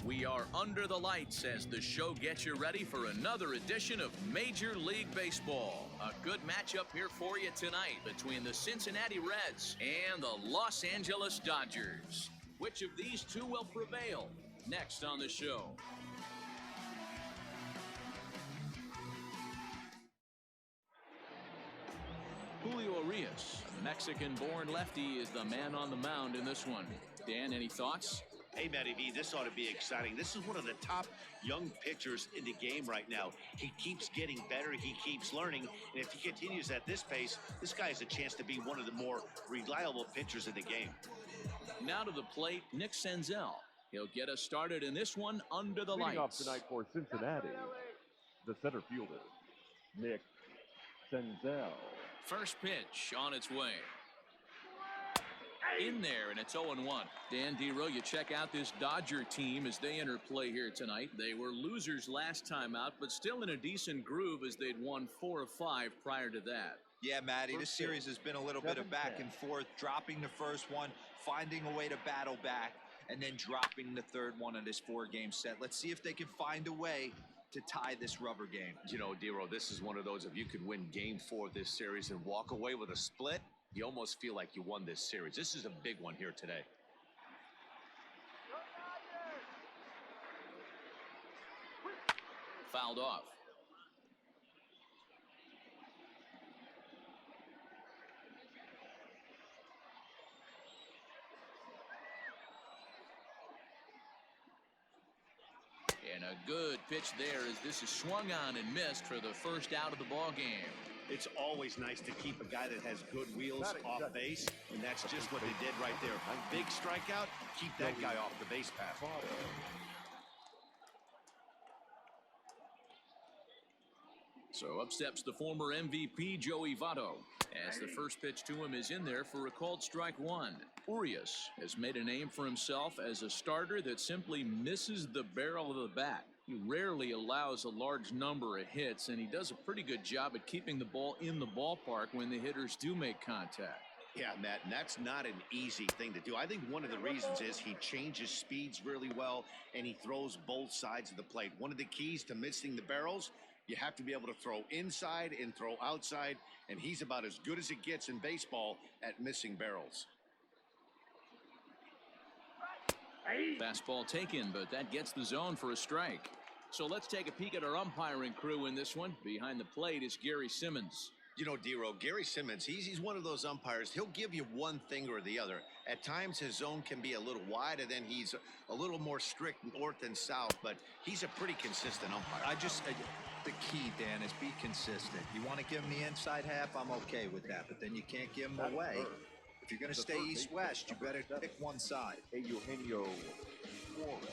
We are under the lights as the show gets you ready for another edition of Major League Baseball. A good matchup here for you tonight between the Cincinnati Reds and the Los Angeles Dodgers. Which of these two will prevail? Next on the show. Julio Urias, a Mexican-born lefty, is the man on the mound in this one. Dan, any thoughts? Hey, Matty V, this ought to be exciting. This is one of the top young pitchers in the game right now. He keeps getting better. He keeps learning. And if he continues at this pace, this guy has a chance to be one of the more reliable pitchers in the game. Now to the plate, Nick Senzel. He'll get us started in this one under the lights. Leading off tonight for Cincinnati, the center fielder, Nick Senzel. First pitch on its way. In there, and it's 0-1. Dan Dero, you check out this Dodger team as they enter play here tonight. They were losers last time out, but still in a decent groove as they'd won 4 of 5 prior to that. Yeah, Matty, this series has been a little bit of back and forth, dropping the first one, finding a way to battle back, and then dropping the third one in this 4-game set. Let's see if they can find a way to tie this rubber game. You know, Dero, this is one of those, if you could win game 4 of this series and walk away with a split, you almost feel like you won this series. This is a big one here today. Fouled off. And a good pitch there as this is swung on and missed for the first out of the ball game. It's always nice to keep a guy that has good wheels off base, and that's just what they did right there. Big strikeout, keep that guy off the base path. So up steps the former MVP Joey Votto as the first pitch to him is in there for a called strike one. Urias has made a name for himself as a starter that simply misses the barrel of the bat. He rarely allows a large number of hits, and he does a pretty good job at keeping the ball in the ballpark when the hitters do make contact. Yeah, Matt, and that's not an easy thing to do. I think one of the reasons is he changes speeds really well, and he throws both sides of the plate. One of the keys to missing the barrels, you have to be able to throw inside and throw outside, and he's about as good as it gets in baseball at missing barrels. Fastball taken, but that gets the zone for a strike. So let's take a peek at our umpiring crew in this one. Behind the plate is Gary Simmons. You know, Dero, Gary Simmons, he's one of those umpires. He'll give you one thing or the other. At times, his zone can be a little wide, and then he's a little more strict north and south, but he's a pretty consistent umpire. The key, Dan, is be consistent. You want to give him the inside half, I'm okay with that, but then you can't give him away. If you're going to stay east-west, you better pick one side. Eugenio Suarez.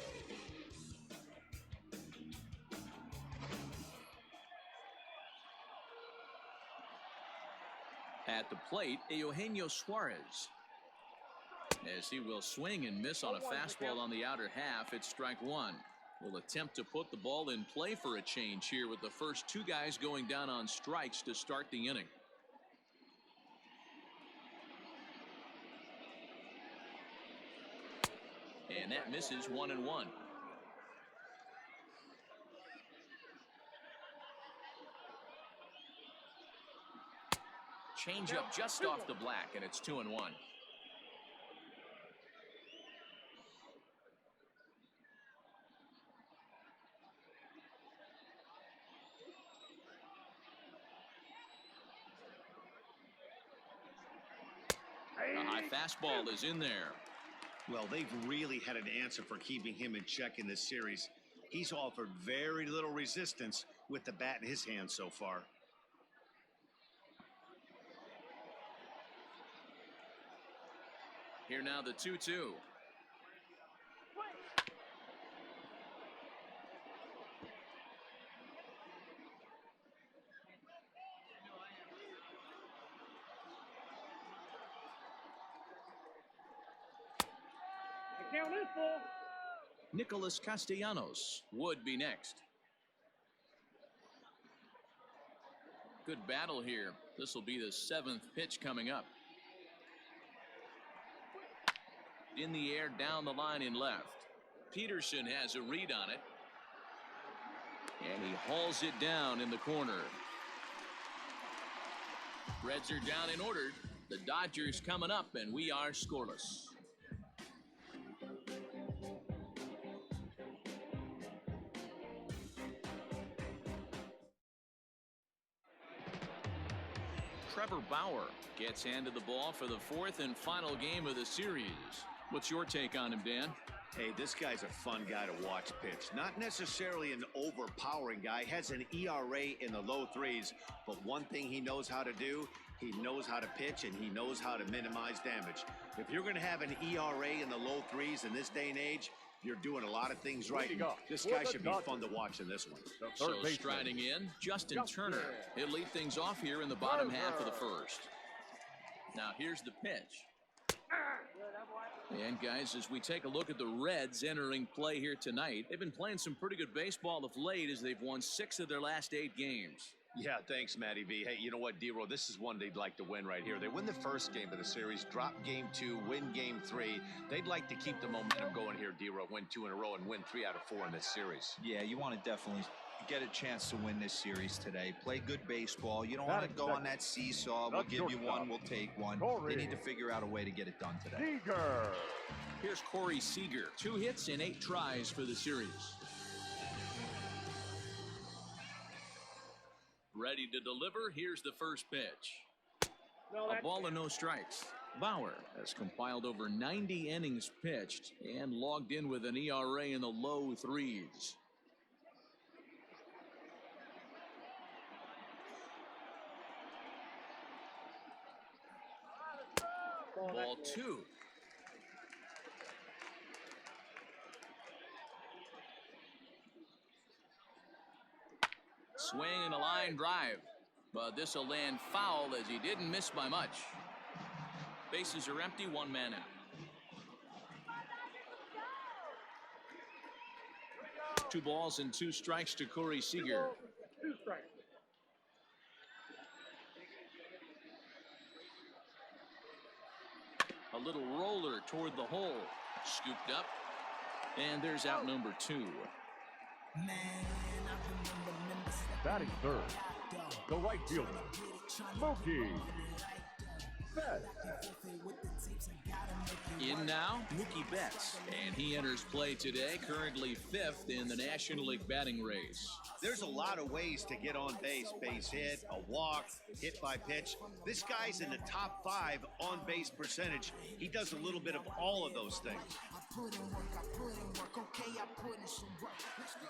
At the plate, Eugenio Suarez. As he will swing and miss on a fastball on the outer half, it's strike one. Will attempt to put the ball in play for a change here with the first 2 guys going down on strikes to start the inning. And that misses 1-1. Change up just off the black, and it's 2-1. The high fastball is in there. Well, they've really had an answer for keeping him in check in this series. He's offered very little resistance with the bat in his hand so far. Here now the 2-2. Nicholas Castellanos would be next. Good battle here. This will be the 7th pitch coming up. In the air, down the line in left. Peterson has a read on it. And he hauls it down in the corner. Reds are down and ordered. The Dodgers coming up, and we are scoreless. Trevor Bauer gets handed the ball for the fourth and final game of the series. What's your take on him, Dan? Hey, this guy's a fun guy to watch pitch. Not necessarily an overpowering guy. Has an ERA in the low threes. But one thing he knows how to do, he knows how to pitch and he knows how to minimize damage. If you're going to have an ERA in the low threes in this day and age, you're doing a lot of things right. This guy should be fun to watch in this one. So striding in, Justin Turner. He'll lead things off here in the bottom half of the first. Now here's the pitch. And guys, as we take a look at the Reds entering play here tonight, they've been playing some pretty good baseball of late as they've won 6 of their last 8 games. Yeah, thanks, Matty V. Hey, you know what, D-Roll, this is one they'd like to win right here. They win the first game of the series, drop game 2, win game 3. They'd like to keep the momentum going here, D-Roll, win 2 in a row and win 3 out of 4 in this series. Yeah, you want to definitely get a chance to win this series today. Play good baseball. You don't want to go on that seesaw. We'll give you one, we'll take one. They need to figure out a way to get it done today. Here's Corey Seager. 2 hits in 8 tries for the series. Ready to deliver. Here's the first pitch. A ball and no strikes. Bauer has compiled over 90 innings pitched and logged in with an ERA in the low 3s. Ball 2. Swing and a line drive, but this will land foul as he didn't miss by much. Bases are empty, 1 man out. 2 balls and 2 strikes to Corey Seager. 2 strikes. A little roller toward the hole, scooped up, and there's out number 2. Batting third, the right fielder, Mookie Betts. In now, Mookie Betts, and he enters play today, currently 5th in the National League batting race. There's a lot of ways to get on base. Base hit, a walk, hit by pitch. This guy's in the top 5 on base percentage. He does a little bit of all of those things.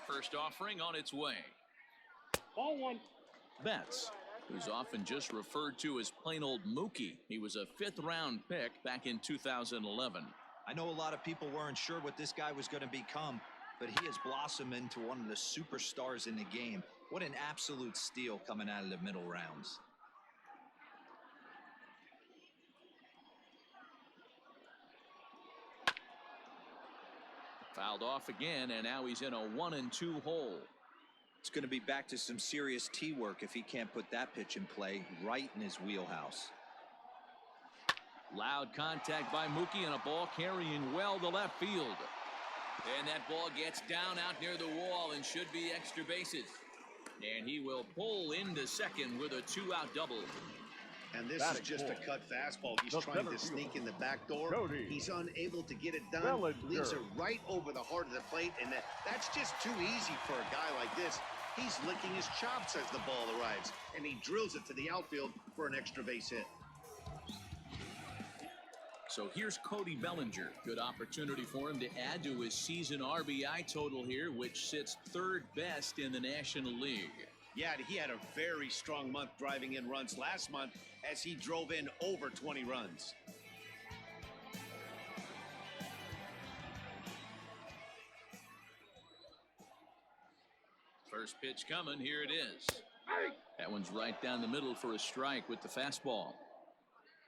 First offering on its way. Ball 1. Betts, who's often just referred to as plain old Mookie. He was a 5th round pick back in 2011. I know a lot of people weren't sure what this guy was going to become, but he has blossomed into one of the superstars in the game. What an absolute steal coming out of the middle rounds. Fouled off again, and now he's in a 1-2 hole. It's going to be back to some serious tee work if he can't put that pitch in play right in his wheelhouse. Loud contact by Mookie and a ball carrying well to left field. And that ball gets down out near the wall and should be extra bases. And he will pull into second with a 2-out double. And this is just a cut fastball. He's trying to sneak in the back door. He's unable to get it done. Leaves it right over the heart of the plate. And that's just too easy for a guy like this. He's licking his chops as the ball arrives. And he drills it to the outfield for an extra base hit. So here's Cody Bellinger. Good opportunity for him to add to his season RBI total here, which sits 3rd best in the National League. Yeah, he had a very strong month driving in runs last month as he drove in over 20 runs. First pitch coming. Here it is. That one's right down the middle for a strike with the fastball.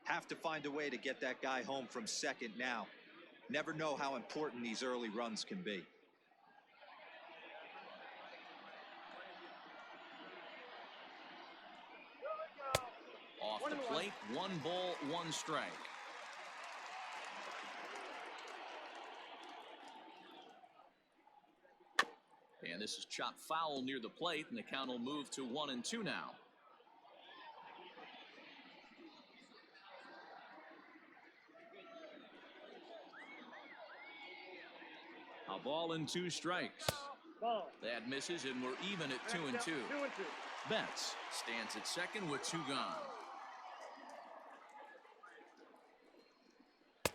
Have to find a way to get that guy home from second now. Never know how important these early runs can be. Off the plate, 1 ball, 1 strike. And this is chopped foul near the plate, and the count will move to 1-2 now. A ball and 2 strikes. That misses, and we're even at 2-2. Betts stands at second with 2 gone.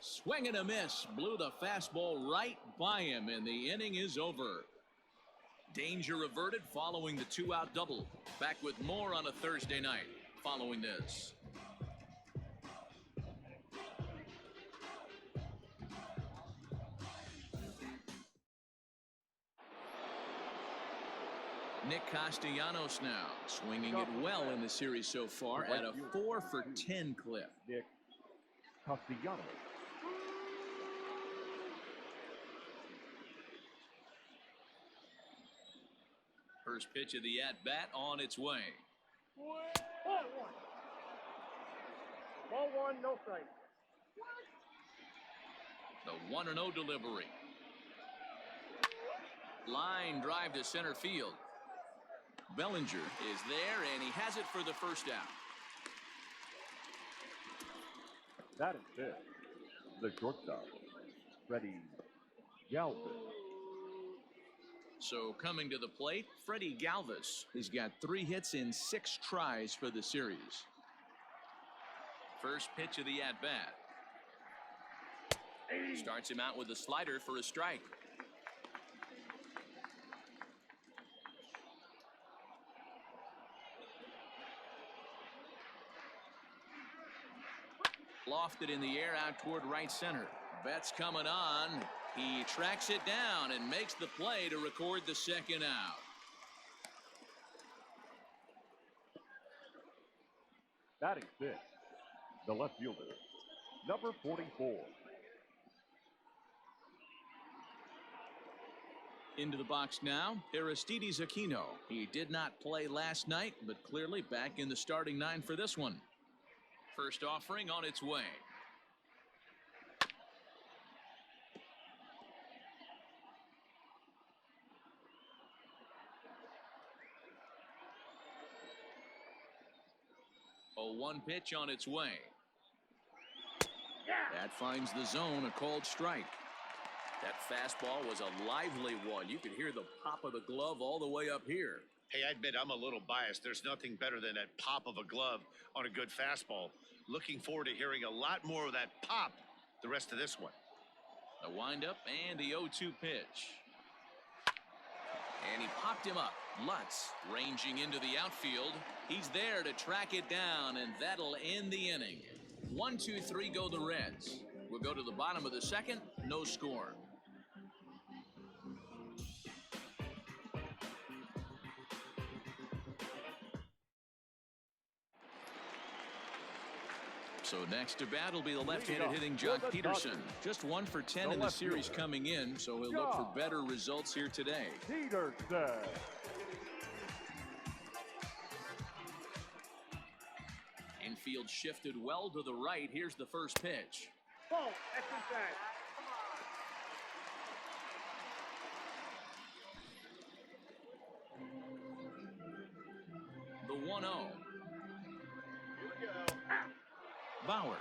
Swing and a miss. Blew the fastball right by him, and the inning is over. Danger averted following the 2-out double. Back with more on a Thursday night following this. Nick Castellanos now swinging it well in the series so far at a 4-for-10 clip. Nick Castellanos. First pitch of the at-bat on its way. Ball 1, no strike. The 1-0 delivery. Line drive to center field. Bellinger is there, and he has it for the first out. That is it. The shortstop, Freddie Galvin. So coming to the plate, Freddie Galvis. He's got 3 hits in 6 tries for the series. First pitch of the at-bat. Starts him out with a slider for a strike. Lofted in the air out toward right center. Betts coming on. He tracks it down and makes the play to record the second out. Batting 6, the left fielder, number 44. Into the box now, Aristides Aquino. He did not play last night, but clearly back in the starting 9 for this one. First offering on its way. A 1 pitch on its way. That finds the zone, a called strike. That fastball was a lively one. You could hear the pop of the glove all the way up here. Hey, I admit I'm a little biased. There's nothing better than that pop of a glove on a good fastball. Looking forward to hearing a lot more of that pop the rest of this one. The windup and the 0-2 pitch. And he popped him up. Lutz ranging into the outfield. He's there to track it down, and that'll end the inning. 1-2-3 go the Reds. We'll go to the bottom of the second. No score. So next to bat will be the left-handed hitting Jock Peterson. Just 1 for 10 in the series coming in, so he'll look for better results here today. Peterson. Infield shifted well to the right. Here's the first pitch. Ball, extra side. The 1-0. Bauer,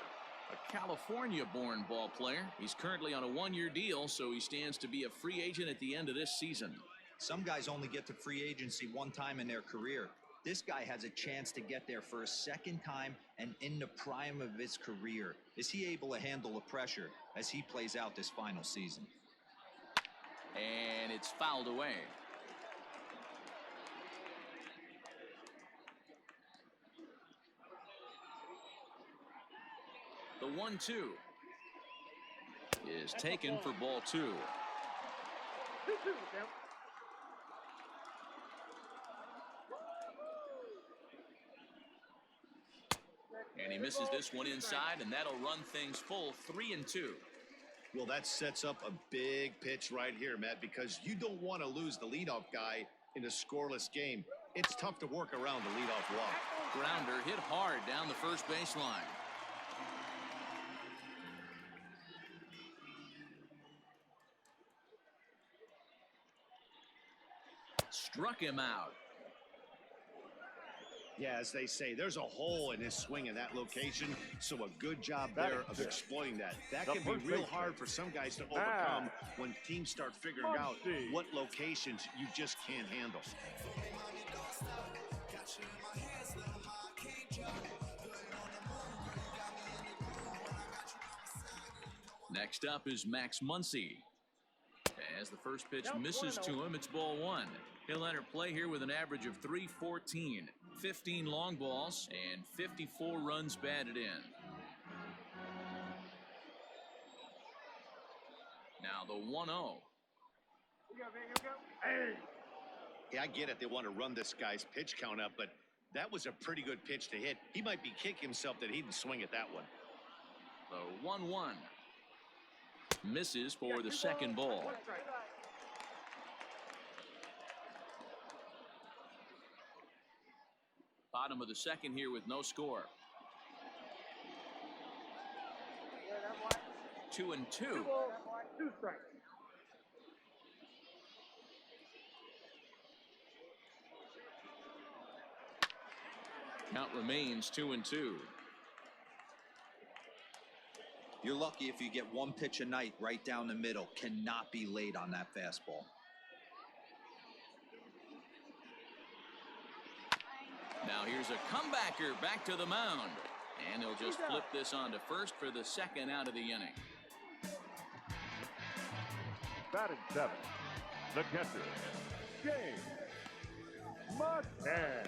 a California-born ball player. He's currently on a 1-year deal, so he stands to be a free agent at the end of this season. Some guys only get to free agency 1 time in their career. This guy has a chance to get there for a second time and in the prime of his career. Is he able to handle the pressure as he plays out this final season? And it's fouled away. The 1-2 is taken for ball 2. 2-2, Sam. And he misses this one inside, and that'll run things full 3-2. Well, that sets up a big pitch right here, Matt, because you don't want to lose the leadoff guy in a scoreless game. It's tough to work around the leadoff walk. Grounder hit hard down the first baseline. struck him out. Yeah, as they say, there's a hole in his swing in that location, so a good job there of exploiting that. That can be real hard for some guys to overcome when teams start figuring out what locations you just can't handle. Next up is Max Muncy. As the first pitch misses to him, it's ball one. He'll enter play here with an average of .314, 15 long balls, and 54 runs batted in. Now the 1-0. Yeah, I get it. They want to run this guy's pitch count up, but that was a pretty good pitch to hit. He might be kicking himself that he didn't swing at that one. The 1-1. Misses for the second ball. Bottom of the second here with no score. 2-2. 2 strikes. Count remains 2-2. You're lucky if you get one pitch a night right down the middle. Cannot be late on that fastball. Now here's a comebacker back to the mound. And he'll just flip this on to first for the second out of the inning. Batting seventh, the catcher, James McCann.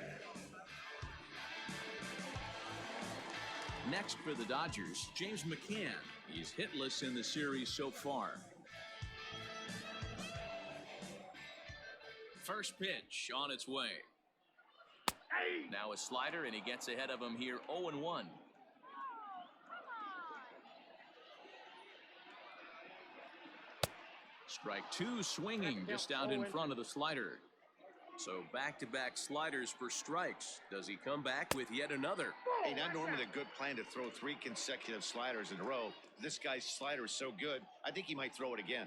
Next for the Dodgers, James McCann. He's hitless in the series so far. First pitch on its way. Now a slider, and he gets ahead of him here 0-1. Strike two swinging just out in front of the slider. So back-to-back sliders for strikes. Does he come back with yet another? Hey, not normally a good plan to throw 3 consecutive sliders in a row. This guy's slider is so good, I think he might throw it again.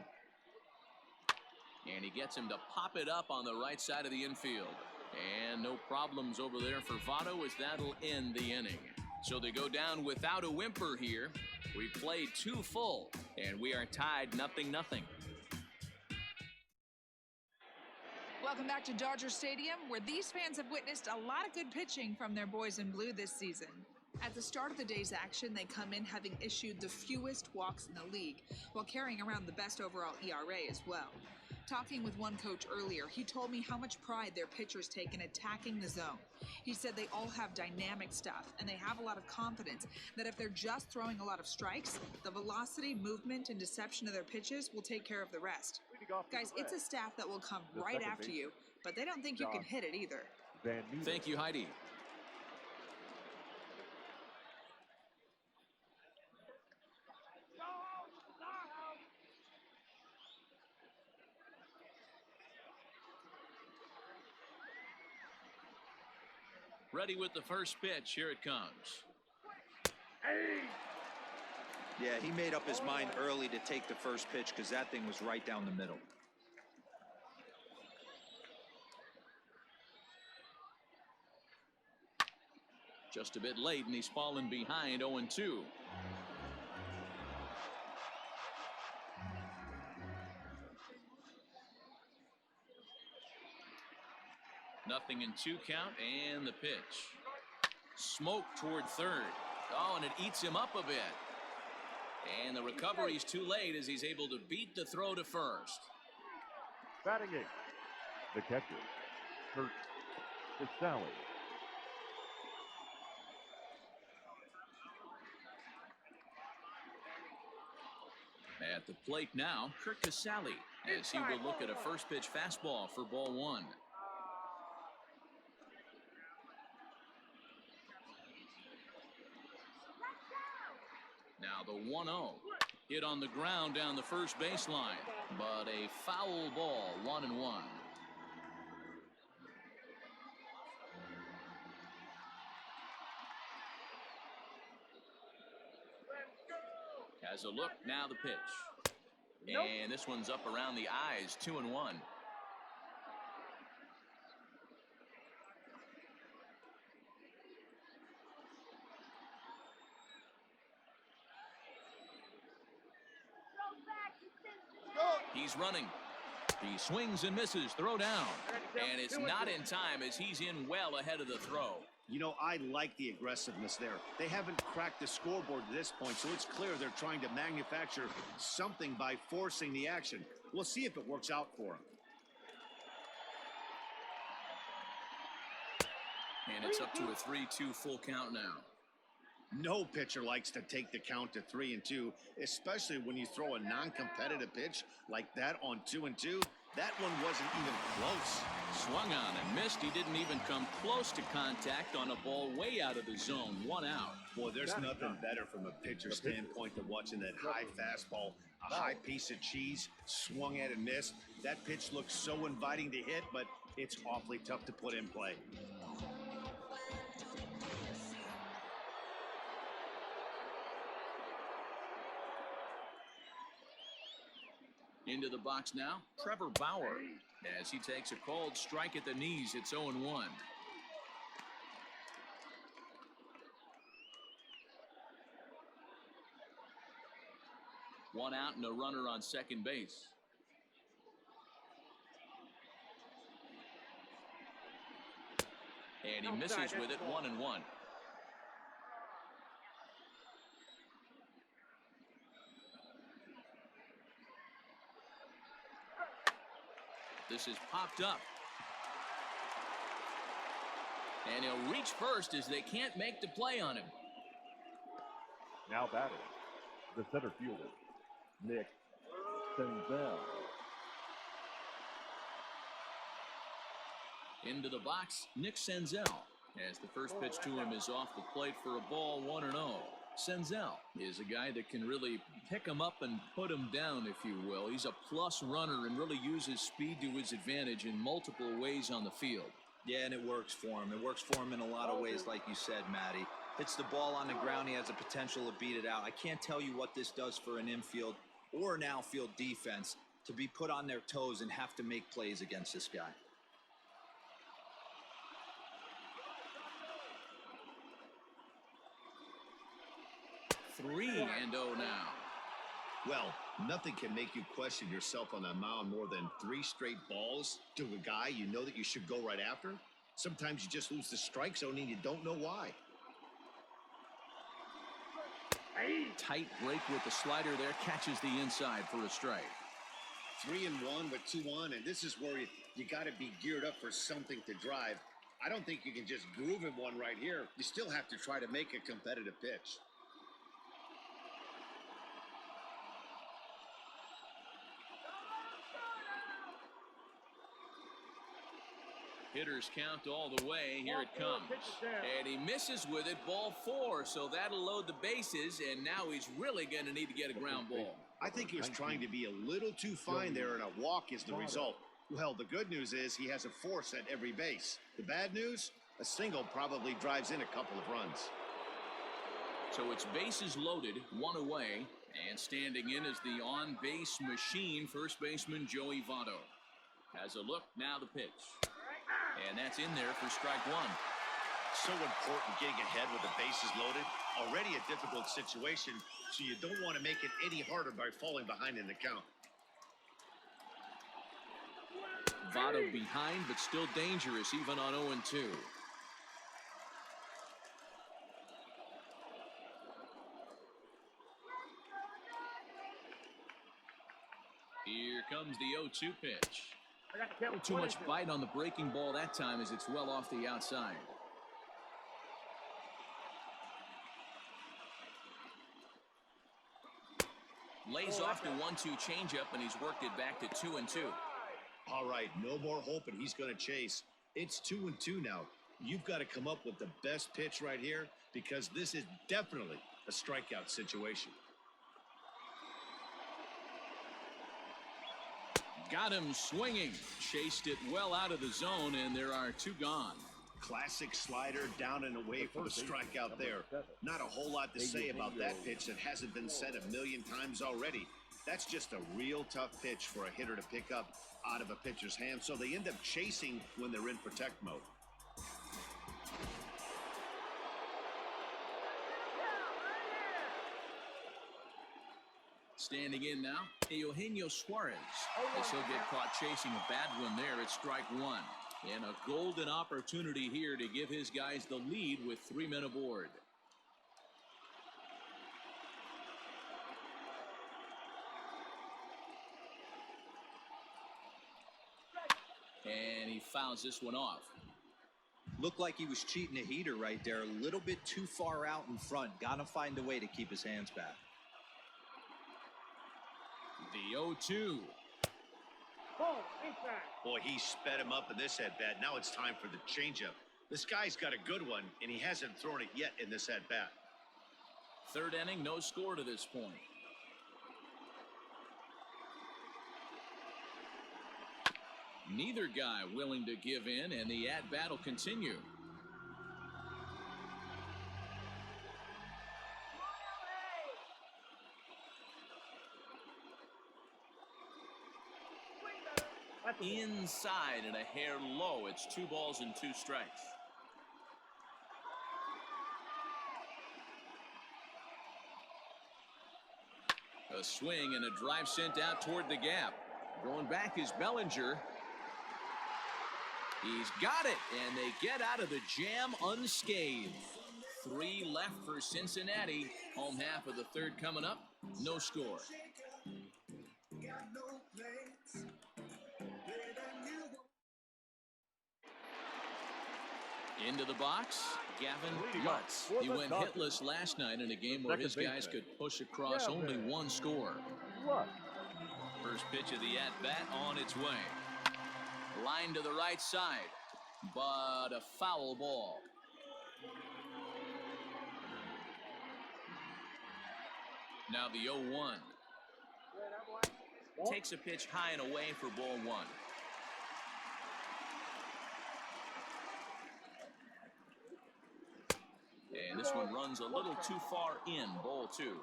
And he gets him to pop it up on the right side of the infield. And no problems over there for Votto, as that'll end the inning. So they go down without a whimper here. We've played 2 full, and we are tied 0-0. Welcome back to Dodger Stadium, where these fans have witnessed a lot of good pitching from their boys in blue this season. At the start of the day's action, they come in having issued the fewest walks in the league, while carrying around the best overall ERA as well. Talking with one coach earlier, he told me how much pride their pitchers take in attacking the zone. He said they all have dynamic stuff, and they have a lot of confidence that if they're just throwing a lot of strikes, the velocity, movement, and deception of their pitches will take care of the rest. Guys, it's a staff that will come right after you, but they don't think you can hit it either. Thank you, Heidi. Ready with the first pitch. Here it comes. Yeah, he made up his mind early to take the first pitch because that thing was right down the middle. Just a bit late, and he's fallen behind 0-2. Nothing in 2 count, and the pitch. Smoke toward third. Oh, and it eats him up a bit. And the recovery's too late as he's able to beat the throw to first. Batting eighth, the catcher, Kurt Casale. At the plate now, Kurt Casale, as he will look at a first pitch fastball for ball 1. Now the 1-0. Hit on the ground down the first baseline, but a foul ball, 1-1. Has a look, now the pitch. And this one's up around the eyes, 2-1. He's running. He swings and misses. Throw down. And it's not in time as he's in well ahead of the throw. You know, I like the aggressiveness there. They haven't cracked the scoreboard to this point, so it's clear they're trying to manufacture something by forcing the action. We'll see if it works out for them. And it's up to a 3-2 full count now. No pitcher likes to take the count to 3-2, especially when you throw a non-competitive pitch like that on 2-2. That one wasn't even close. Swung on and missed. He didn't even come close to contact on a ball way out of the zone. 1 out. Boy, there's nothing better from a pitcher's standpoint than watching that high fastball, a high piece of cheese, swung at and missed. That pitch looks so inviting to hit, but it's awfully tough to put in play. Into the box now, Trevor Bauer. As he takes a called strike at the knees, it's 0-1. 1 out and a runner on second base. And he misses with it, 1-1. This is popped up. And he'll reach first as they can't make the play on him. Now batting, the center fielder, Nick Senzel. Into the box, Nick Senzel. As the first pitch to him is off the plate for a ball, 1-0. Senzel is a guy that can really pick him up and put him down, if you will. He's a plus runner and really uses speed to his advantage in multiple ways on the field. Yeah, and it works for him. It works for him in a lot of ways, like you said, Matty. Hits the ball on the ground. He has the potential to beat it out. I can't tell you what this does for an infield or an outfield defense to be put on their toes and have to make plays against this guy. Three and 0 now. Well, nothing can make you question yourself on the mound more than 3 straight balls to a guy you know that you should go right after. Sometimes you just lose the strike zone and you don't know why. Tight break with the slider there, catches the inside for a strike. 3-1 with 2 on, and this is where you got to be geared up for something to drive. I don't think you can just groove him one right here. You still have to try to make a competitive pitch. Hitters count all the way. Here it comes. And he misses with it. Ball 4. So that'll load the bases. And now he's really going to need to get a ground ball. I think he was trying to be a little too fine there, and a walk is the result. Well, the good news is he has a force at every base. The bad news? A single probably drives in a couple of runs. So it's bases loaded, 1 away. And standing in is the on-base machine, first baseman Joey Votto. Has a look. Now the pitch. And that's in there for strike 1. So important getting ahead with the bases loaded. Already a difficult situation, so you don't want to make it any harder by falling behind in the count. Votto behind, but still dangerous even on 0-2. Here comes the 0-2 pitch. Too much bite on the breaking ball that time as it's well off the outside. Lays off the 1-2 changeup, and he's worked it back to 2-2. All right, no more hope, and he's going to chase. It's 2-2 now. You've got to come up with the best pitch right here because this is definitely a strikeout situation. Got him swinging. Chased it well out of the zone, and there are 2 gone. Classic slider down and away for the strikeout there. Not a whole lot to say about that pitch that hasn't been said a million times already. That's just a real tough pitch for a hitter to pick up out of a pitcher's hand, so they end up chasing when they're in protect mode. Standing in now, Eugenio Suarez. As he'll get caught chasing a bad one there at strike one. And a golden opportunity here to give his guys the lead with 3 men aboard. And he fouls this one off. Looked like he was cheating a heater right there. A little bit too far out in front. Got to find a way to keep his hands back. The 0-2. Boy, he sped him up in this at-bat. Now it's time for the changeup. This guy's got a good one, and he hasn't thrown it yet in this at-bat. Third inning, no score to this point. Neither guy willing to give in, and the at-bat will continue. Inside and a hair low. It's 2 balls and 2 strikes. A swing and a drive sent out toward the gap. Going back is Bellinger. He's got it, and they get out of the jam unscathed. 3 left for Cincinnati. Home half of the third coming up. No score. Into the box, Gavin Lutz. He went hitless last night in a game where his guys could push across only 1 score. First pitch of the at-bat on its way. Line to the right side, but a foul ball. Now the 0-1. Takes a pitch high and away for ball 1. And this one runs a little too far in, ball 2.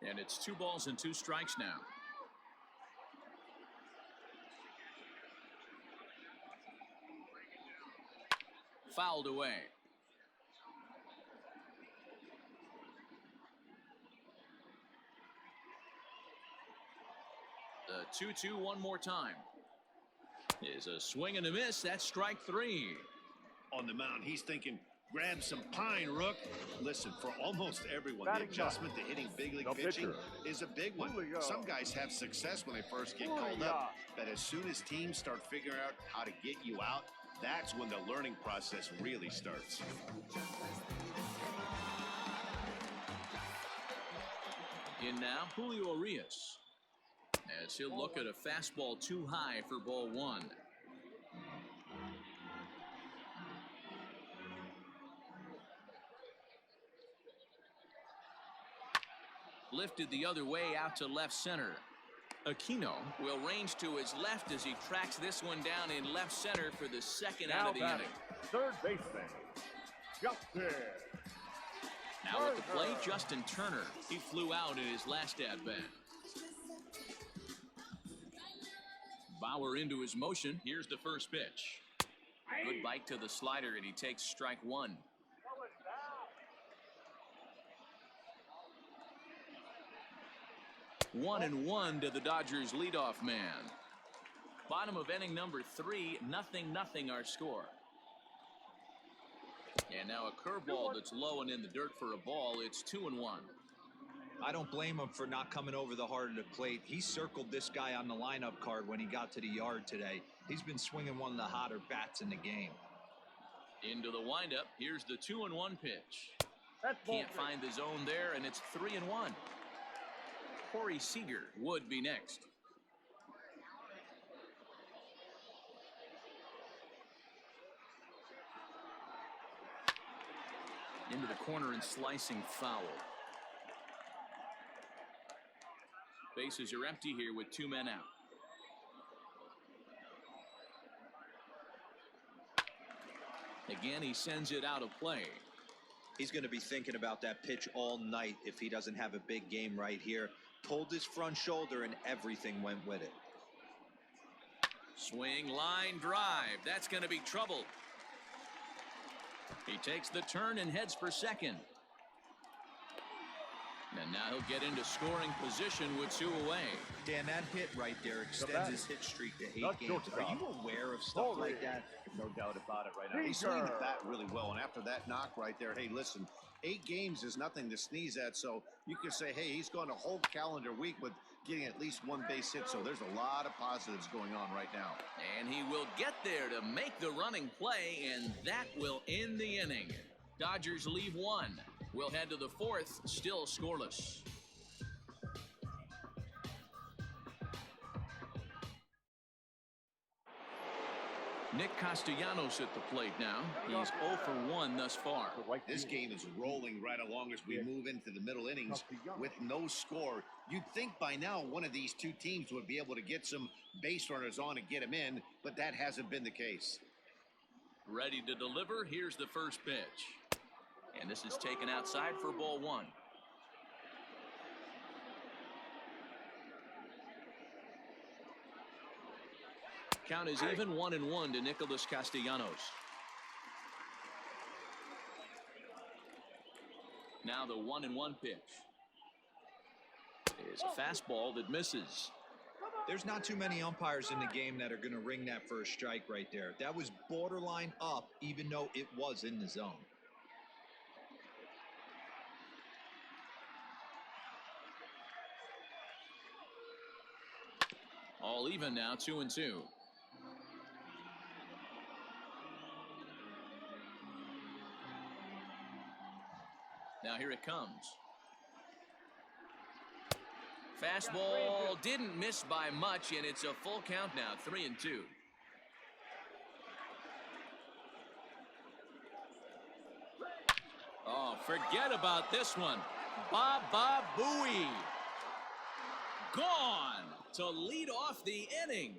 And it's 2 balls and 2 strikes now. Fouled away. The 2-2 one more time. Is a swing and a miss. That's strike 3. On the mound, he's thinking, grab some pine, Rook. Listen, for almost everyone, the adjustment to hitting big league pitching is a big one. Some guys have success when they first get called up, but as soon as teams start figuring out how to get you out, that's when the learning process really starts. In now, Julio Urias. As he'll look at a fastball too high for ball 1. Lifted the other way out to left center. Aquino will range to his left as he tracks this one down in left center for the second out of the inning. Third baseman, Justin. Now at the plate, Justin Turner. He flew out in his last at-bat. Bauer into his motion. Here's the first pitch. Good bite to the slider, and he takes strike 1. One and 1 to the Dodgers leadoff man. Bottom of inning number 3, 0-0 our score. And now a curveball that's low and in the dirt for a ball. It's 2-1. I don't blame him for not coming over the heart of the plate. He circled this guy on the lineup card when he got to the yard today. He's been swinging one of the hotter bats in the game. Into the windup. Here's the 2-1 pitch. Can't find the zone there, and it's 3-1. Corey Seager would be next. Into the corner and slicing foul. Bases are empty here with 2 men out. Again, he sends it out of play. He's going to be thinking about that pitch all night if he doesn't have a big game right here. Pulled his front shoulder and everything went with it. Swing, line, drive. That's going to be trouble. He takes the turn and heads for second. And now he'll get into scoring position with 2 away. Dan, that hit right there extends his hit streak to 8 games. Are you aware of stuff like that? No doubt about it right now. He's swinging the bat really well, and after that knock right there, hey, listen, 8 games is nothing to sneeze at, so you can say, hey, he's gone a whole calendar week with getting at least 1 base hit, so there's a lot of positives going on right now. And he will get there to make the running play, and that will end the inning. Dodgers leave 1. We'll head to the 4th, still scoreless. Nick Castellanos at the plate now. He's 0 for 1 thus far. This game is rolling right along as we move into the middle innings with no score. You'd think by now one of these 2 teams would be able to get some base runners on and get them in, but that hasn't been the case. Ready to deliver. Here's the first pitch. And this is taken outside for ball 1. Count is even 1-1 to Nicholas Castellanos. Now the 1-1 pitch is a fastball that misses. There's not too many umpires in the game that are going to ring that first strike right there. That was borderline up, even though it was in the zone. All even now, 2-2. Now here it comes. Fastball didn't miss by much, and it's a full count now, 3-2. Oh, forget about this one. Baba Booey. Gone to lead off the inning.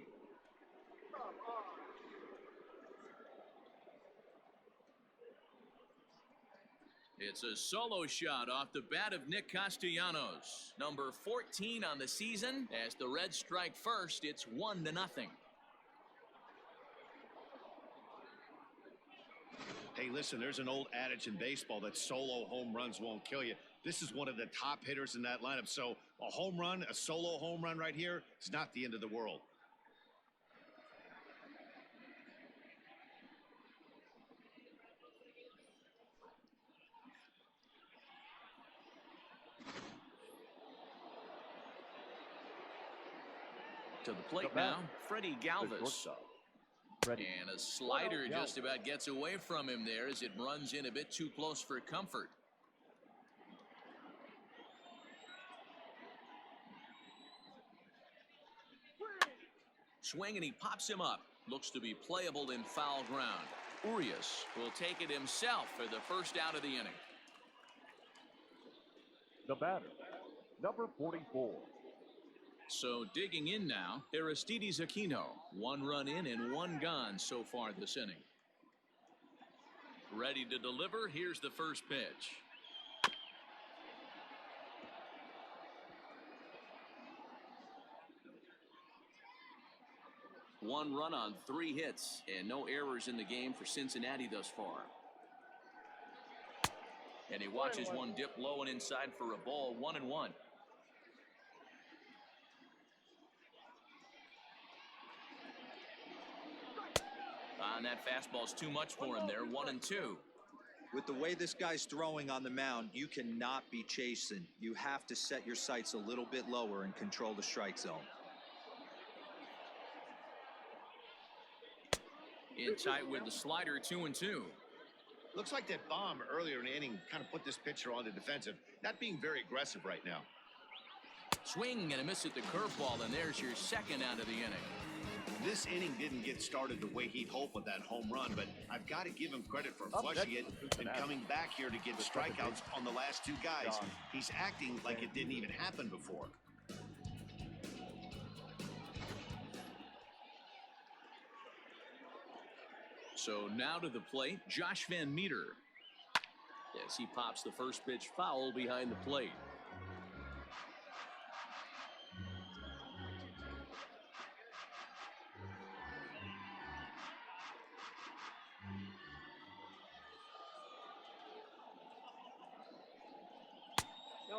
It's a solo shot off the bat of Nick Castellanos. Number 14 on the season. As the Reds strike first, it's 1-0. Hey, listen, there's an old adage in baseball that solo home runs won't kill you. This is one of the top hitters in that lineup. So a home run, a solo home run right here is not the end of the world. To the plate now, Freddie Galvis. And a slider just about gets away from him there as it runs in a bit too close for comfort. Swing, and he pops him up. Looks to be playable in foul ground. Urias will take it himself for the first out of the inning. The batter, number 44. So digging in now, Aristides Aquino. 1 run in and 1 gone so far this inning. Ready to deliver. Here's the first pitch. One run on 3 hits and no errors in the game for Cincinnati thus far. And he watches one dip low and inside for a ball. 1-1. And that fastball's too much for him there. 1-2. With the way this guy's throwing on the mound, you cannot be chasing. You have to set your sights a little bit lower and control the strike zone. In tight with the slider. 2-2. Looks like that bomb earlier in the inning kind of put this pitcher on the defensive. Not being very aggressive right now. Swing and a miss at the curveball, and there's your second out of the inning. This inning didn't get started the way he'd hoped with that home run, but I've got to give him credit for flushing it and coming back here to get strikeouts on the last 2 guys. He's acting like it didn't even happen before. So now to the plate, Josh Van Meter. As he pops the first pitch foul behind the plate.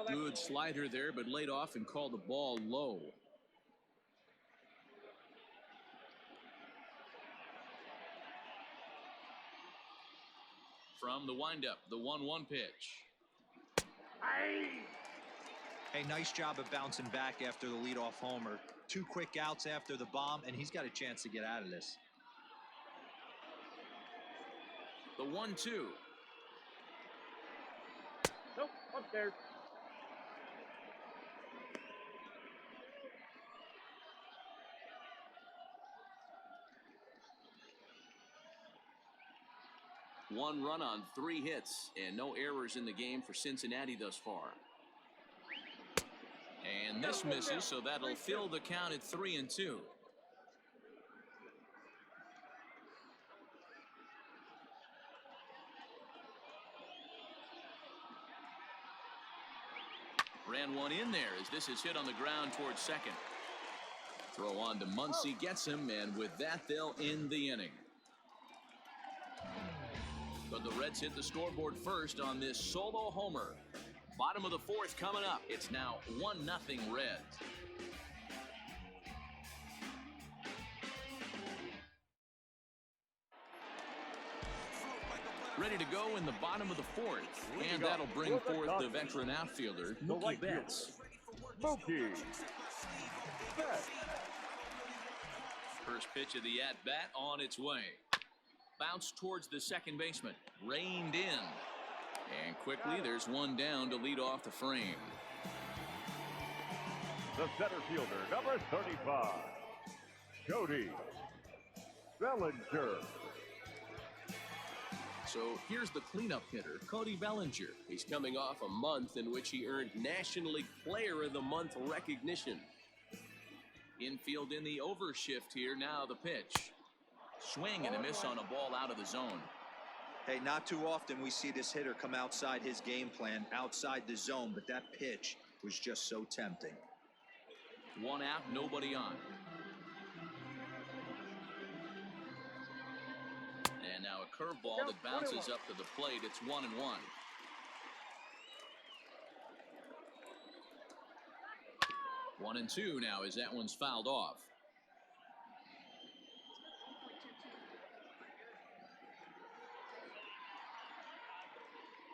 Good slider there, but laid off and called the ball low. From the windup, the 1-1 pitch. Hey, nice job of bouncing back after the leadoff homer. 2 quick outs after the bomb, and he's got a chance to get out of this. The 1-2. Nope, upstairs. One run on 3 hits and no errors in the game for Cincinnati thus far. And this misses, so that'll fill the count at 3-2. Ran one in there as this is hit on the ground towards second. Throw on to Muncy, gets him, and with that they'll end the inning. But the Reds hit the scoreboard first on this solo homer. Bottom of the 4th coming up. It's now 1-0 Reds. Ready to go in the bottom of the 4th. And that'll bring forth the veteran outfielder, Mookie Betts. Mookie Betts. First pitch of the at-bat on its way. Bounce towards the second baseman. Reined in. And quickly there's one down to lead off the frame. The center fielder, number 35, Cody Bellinger. So here's the cleanup hitter, Cody Bellinger. He's coming off a month in which he earned National League Player of the Month recognition. Infield in the overshift here. Now the pitch. Swing and a miss on a ball out of the zone. Hey, not too often we see this hitter come outside his game plan, outside the zone, but that pitch was just so tempting. One out, nobody on. And now a curveball that bounces up to the plate. It's 1-1. One and two now as that one's fouled off.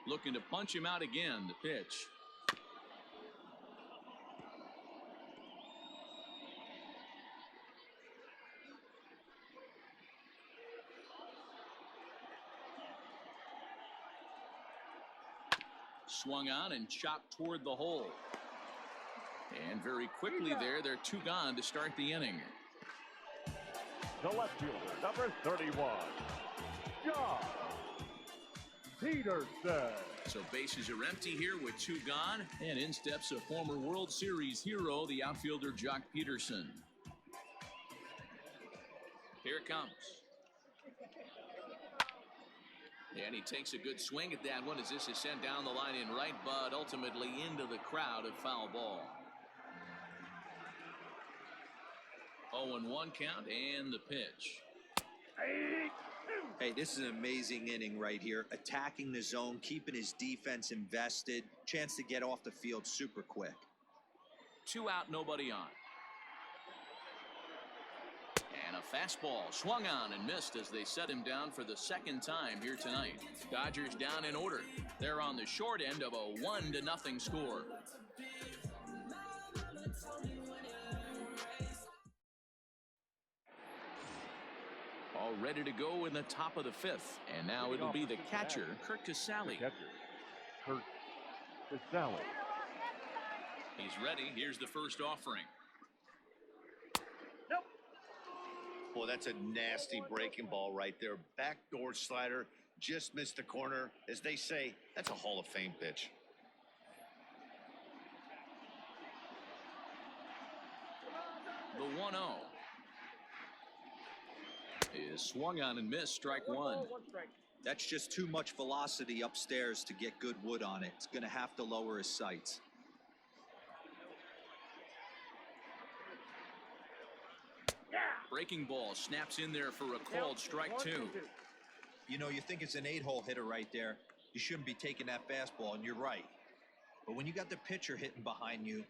Looking to punch him out again. The pitch. Swung on and chopped toward the hole. And very quickly they're 2 gone to start the inning. The left fielder, number 31, John Peterson. So bases are empty here with 2 gone. And in steps a former World Series hero, the outfielder Jock Peterson. Here it comes. And he takes a good swing at that one as this is sent down the line in right, but ultimately into the crowd of foul ball. 0-1 count and the pitch. Hey, this is an amazing inning right here. Attacking the zone, keeping his defense invested. Chance to get off the field super quick. 2 out, nobody on. And a fastball swung on and missed as they set him down for the 2nd time here tonight. Dodgers down in order. They're on the short end of a 1-0 score. All ready to go in the top of the 5th. And now it'll be the catcher, Kurt Casale. Kurt Casale. He's ready. Here's the first offering. Boy, that's a nasty breaking ball right there. Backdoor slider, just missed the corner. As they say, that's a Hall of Fame pitch. The 1-0 is swung on and missed. Strike 1. That's just too much velocity upstairs to get good wood on it. It's going to have to lower his sights. Breaking ball snaps in there for a called strike 2. You know, you think it's an 8-hole hitter right there. You shouldn't be taking that fastball, and you're right. But when you got the pitcher hitting behind you,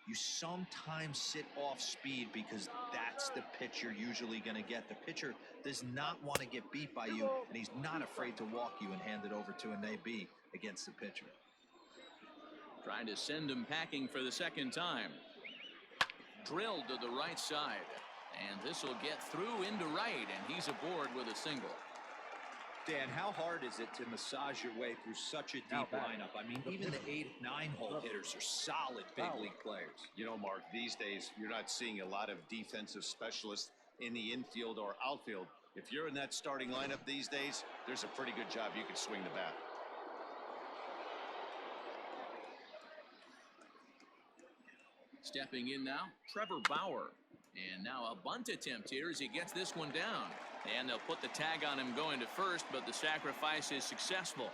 you sometimes sit off speed because that's the pitch you're usually going to get. The pitcher does not want to get beat by you, and he's not afraid to walk you and hand it over to an AB against the pitcher. Trying to send him packing for the second time. Drilled to the right side. And this will get through into right, and he's aboard with a single. Dan, how hard is it to massage your way through such a deep lineup? I mean, even the 8-9-hole hitters are solid big league players. You know, Mark, these days you're not seeing a lot of defensive specialists in the infield or outfield. If you're in that starting lineup these days, there's a pretty good job you can swing the bat. Stepping in now, Trevor Bauer. And now a bunt attempt here as he gets this one down. And they'll put the tag on him going to first, but the sacrifice is successful.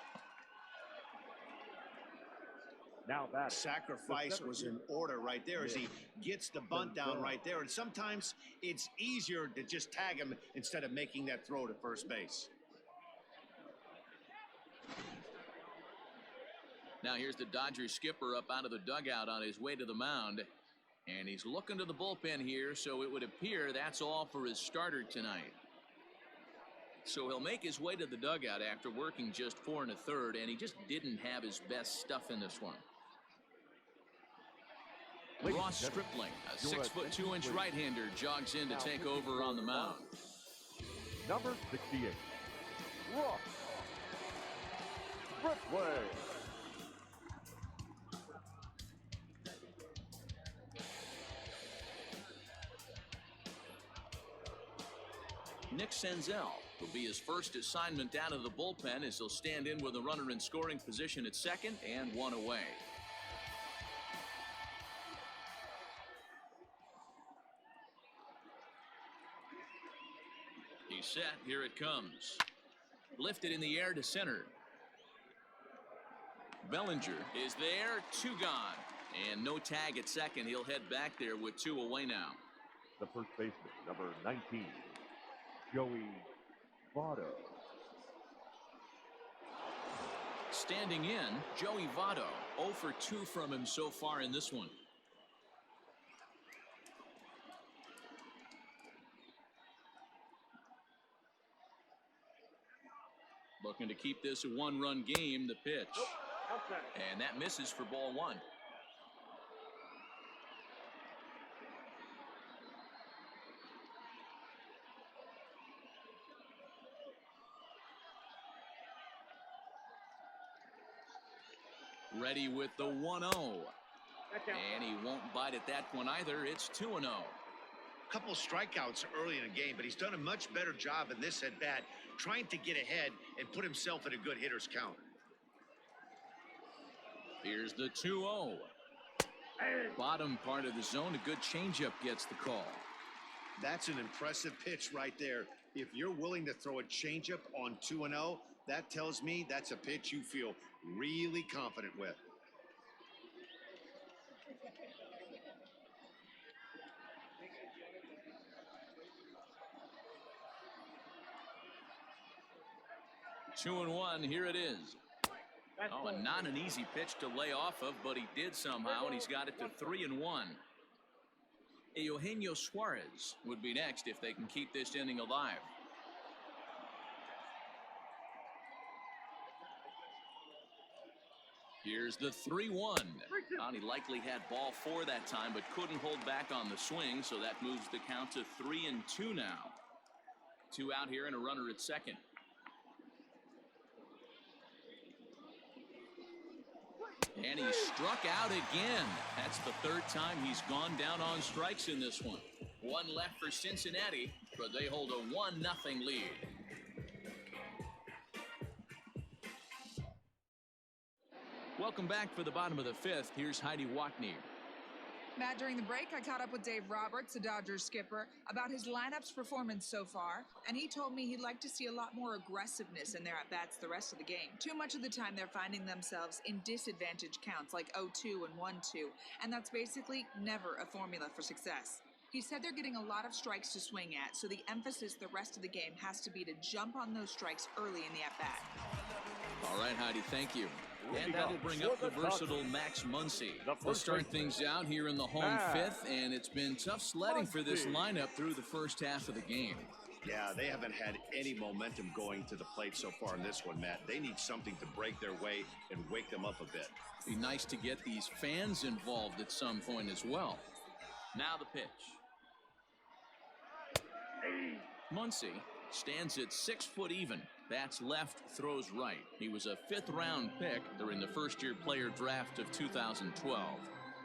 Now that sacrifice was in order right there as he gets the bunt down right there. And sometimes it's easier to just tag him instead of making that throw to first base. Now here's the Dodgers skipper up out of the dugout on his way to the mound. And he's looking to the bullpen here, so it would appear that's all for his starter tonight. So he'll make his way to the dugout after working just 4 1/3, and he just didn't have his best stuff in this one. Ross Stripling, a 6'2" right-hander, jogs in to take over on the mound. Number 68, Ross Stripling. Nick Senzel will be his first assignment out of the bullpen as he'll stand in with a runner in scoring position at second and 1 away. He's set. Here it comes. Lifted in the air to center. Bellinger is there. 2 gone. And no tag at second. He'll head back there with 2 away now. The first baseman, number 19, Joey Votto. Standing in, Joey Votto. 0 for 2 from him so far in this one. Looking to keep this a 1-run game. The pitch. And that misses for ball 1. Ready with the 1-0. And he won't bite at that one either. It's 2-0. Couple strikeouts early in the game, but he's done a much better job in this at bat, trying to get ahead and put himself in a good hitter's count. Here's the 2-0. Bottom part of the zone, a good changeup gets the call. That's an impressive pitch right there. If you're willing to throw a changeup on 2-0, that tells me that's a pitch you feel really confident with. Two and 1, here it is. Oh, and not an easy pitch to lay off of, but he did somehow, and he's got it to 3-1. Eugenio Suarez would be next if they can keep this inning alive. Here's the 3-1. And he likely had ball 4 that time, but couldn't hold back on the swing, so that moves the count to 3-2 now. 2 out here and a runner at second. And he struck out again. That's the 3rd time he's gone down on strikes in this one. 1 left for Cincinnati, but they hold a 1-0 lead. Welcome back for the bottom of the 5th. Here's Heidi Watney. Matt, during the break, I caught up with Dave Roberts, the Dodgers skipper, about his lineup's performance so far, and he told me he'd like to see a lot more aggressiveness in their at-bats the rest of the game. Too much of the time, they're finding themselves in disadvantage counts like 0-2 and 1-2, and that's basically never a formula for success. He said they're getting a lot of strikes to swing at, so the emphasis the rest of the game has to be to jump on those strikes early in the at-bat. All right, Heidi, thank you. And that'll bring up the versatile Max Muncy. They'll start things out here in the home fifth, and it's been tough sledding for this lineup through the first half of the game. Yeah, they haven't had any momentum going to the plate so far in this one, Matt. They need something to break their way and wake them up a bit. Be nice to get these fans involved at some point as well. Now the pitch. Muncy stands at 6 foot even. Bats left, throws right. He was a 5th-round pick during the first-year player draft of 2012.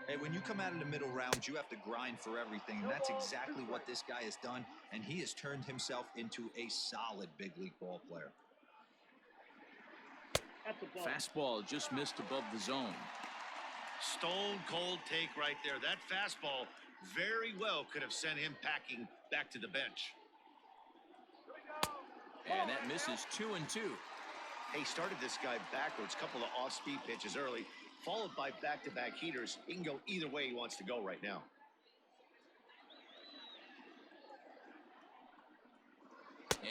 Hey, when you come out of the middle rounds, you have to grind for everything, and that's exactly what this guy has done, and he has turned himself into a solid big league ball player. Fastball just missed above the zone. Stone cold take right there. That fastball very well could have sent him packing back to the bench. And that misses 2-2. He started this guy backwards, couple of off-speed pitches early, followed by back-to-back heaters. He can go either way he wants to go right now.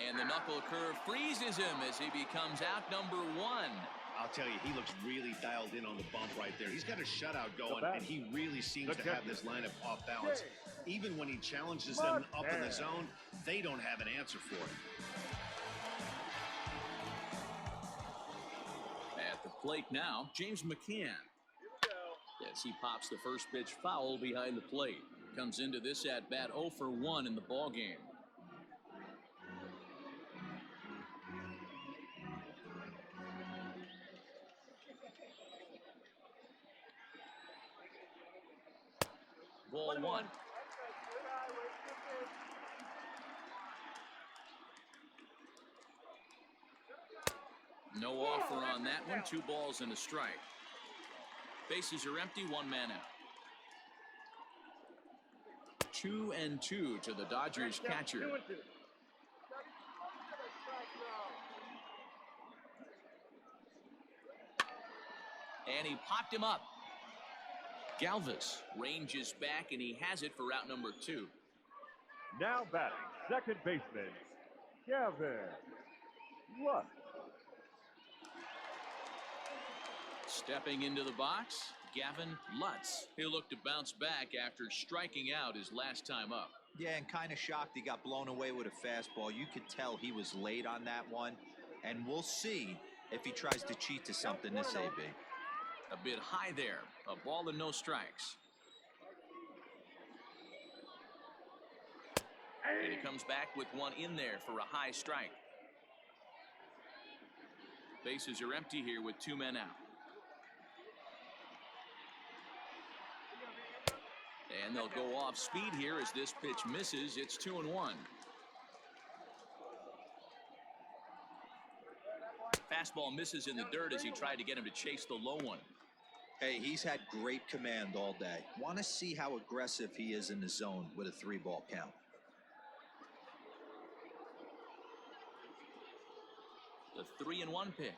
And the knuckle curve freezes him as he becomes out number 1. I'll tell you, he looks really dialed in on the bump right there. He's got a shutout going, and he really seems to have this lineup off balance. Even when he challenges them up in the zone, they don't have an answer for him. At the plate now, James McCann. As he pops the first pitch foul behind the plate. Comes into this at-bat 0 for 1 in the ballgame. Ball 1. No offer on that one. 2 balls and a strike. Bases are empty. 1 man out. 2-2 to the Dodgers catcher. And he popped him up. Galvis ranges back, and he has it for out number 2. Now batting, second baseman, Gavin Lux. Stepping into the box, Gavin Lutz. He'll look to bounce back after striking out his last time up. Yeah, and kind of shocked he got blown away with a fastball. You could tell he was late on that one, and we'll see if he tries to cheat to something this AB. A bit high there. A ball and no strikes. And he comes back with one in there for a high strike. Bases are empty here with 2 men out. And they'll go off speed here as this pitch misses. It's 2-1. Fastball misses in the dirt as he tried to get him to chase the low one. Hey, he's had great command all day. Want to see how aggressive he is in the zone with a 3-ball count. The 3-1 pitch.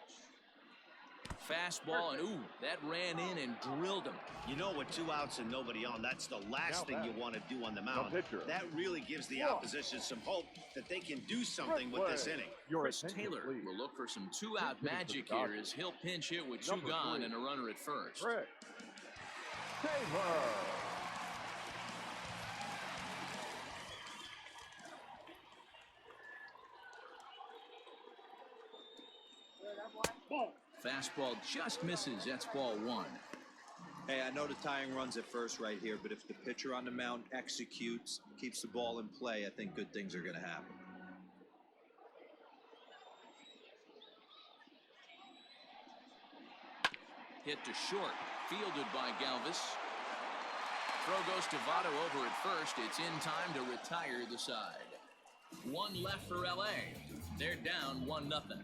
Fastball, and ooh, that ran in and drilled him. You know, with 2 outs and nobody on, that's the last thing you want to do on the mound. That really gives the opposition some hope that they can do something with this inning. Chris Taylor will look for some 2-out magic here as he'll pinch hit with 2 gone and a runner at first. Taylor. Fastball just misses. That's ball 1. Hey, I know the tying run's at first right here, but if the pitcher on the mound executes, keeps the ball in play, I think good things are going to happen. Hit to short. Fielded by Galvis. Throw goes to Votto over at first. It's in time to retire the side. 1 left for LA. They're down 1-0.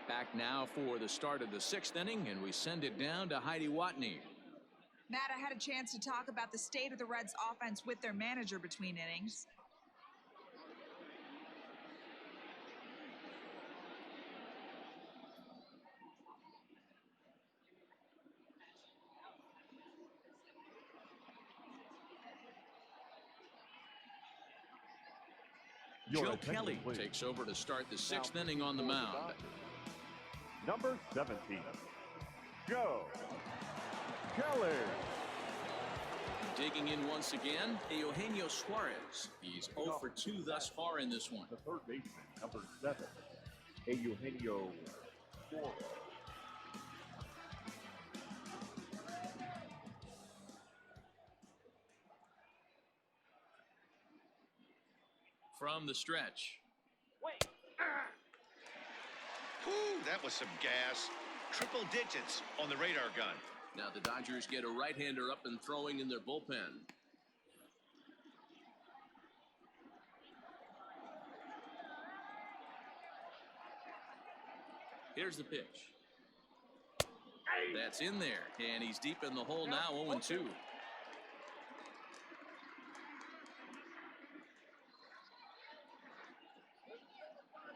Back now for the start of the 6th inning, and we send it down to Heidi Watney. Matt, I had a chance to talk about the state of the Reds' offense with their manager between innings. Your Joe attention, Kelly please. takes over to start the sixth Now, inning on the for mound. Dodgers, number 17, Joe Kelly. Digging in once again, Eugenio Suarez. He's 0 for 2 thus far in this one. The third baseman, number 7, Eugenio Suarez. From the stretch. Whew, that was some gas. Triple digits on the radar gun. Now the Dodgers get a right-hander up and throwing in their bullpen. Here's the pitch. That's in there, and he's deep in the hole now, 0-2.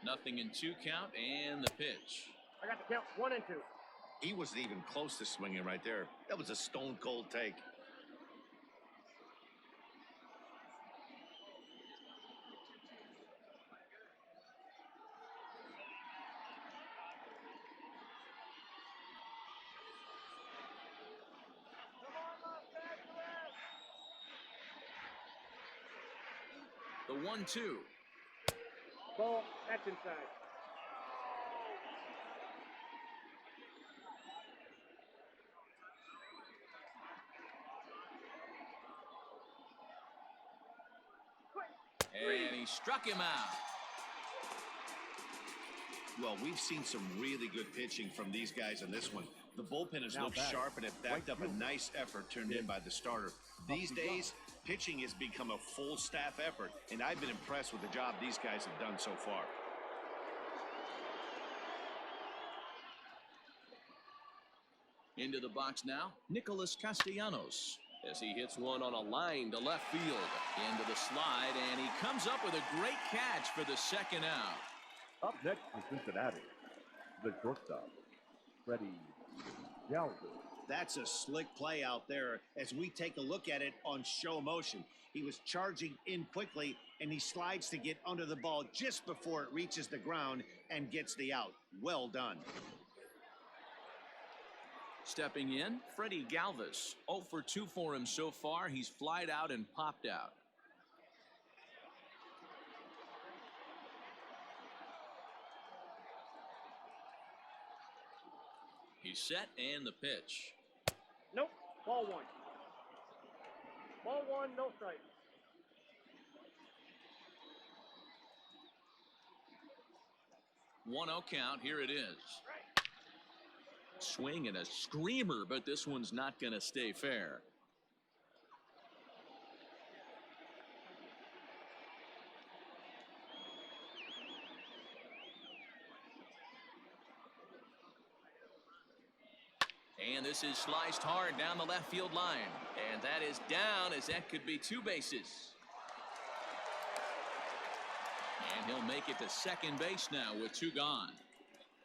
Nothing in 2 count, and the pitch. I got the count 1 and 2. He wasn't even close to swinging right there. That was a stone cold take. The 1-2. Ball, that's inside. And he struck him out. Well, we've seen some really good pitching from these guys in this one. The bullpen has Now looked back. sharp and it backed Right up a field. nice effort turned in by the starter. These days, pitching has become a full staff effort, and I've been impressed with the job these guys have done so far. Into the box now, Nicholas Castellanos, as he hits one on a line to left field. Into the slide, and he comes up with a great catch for the second out. Up next for Cincinnati, the shortstop, Freddie Galvis. That's a slick play out there as we take a look at it on show motion. He was charging in quickly, and he slides to get under the ball just before it reaches the ground and gets the out. Well done. Stepping in, Freddie Galvis. 0 for 2 for him so far. He's flied out and popped out. He's set, and the pitch. Nope. Ball 1. Ball 1, no strike. 1-0 count. Here it is. Swing and a screamer, but this one's not going to stay fair. And this is sliced hard down the left field line. And that is down, as that could be 2 bases. And he'll make it to second base now with 2 gone.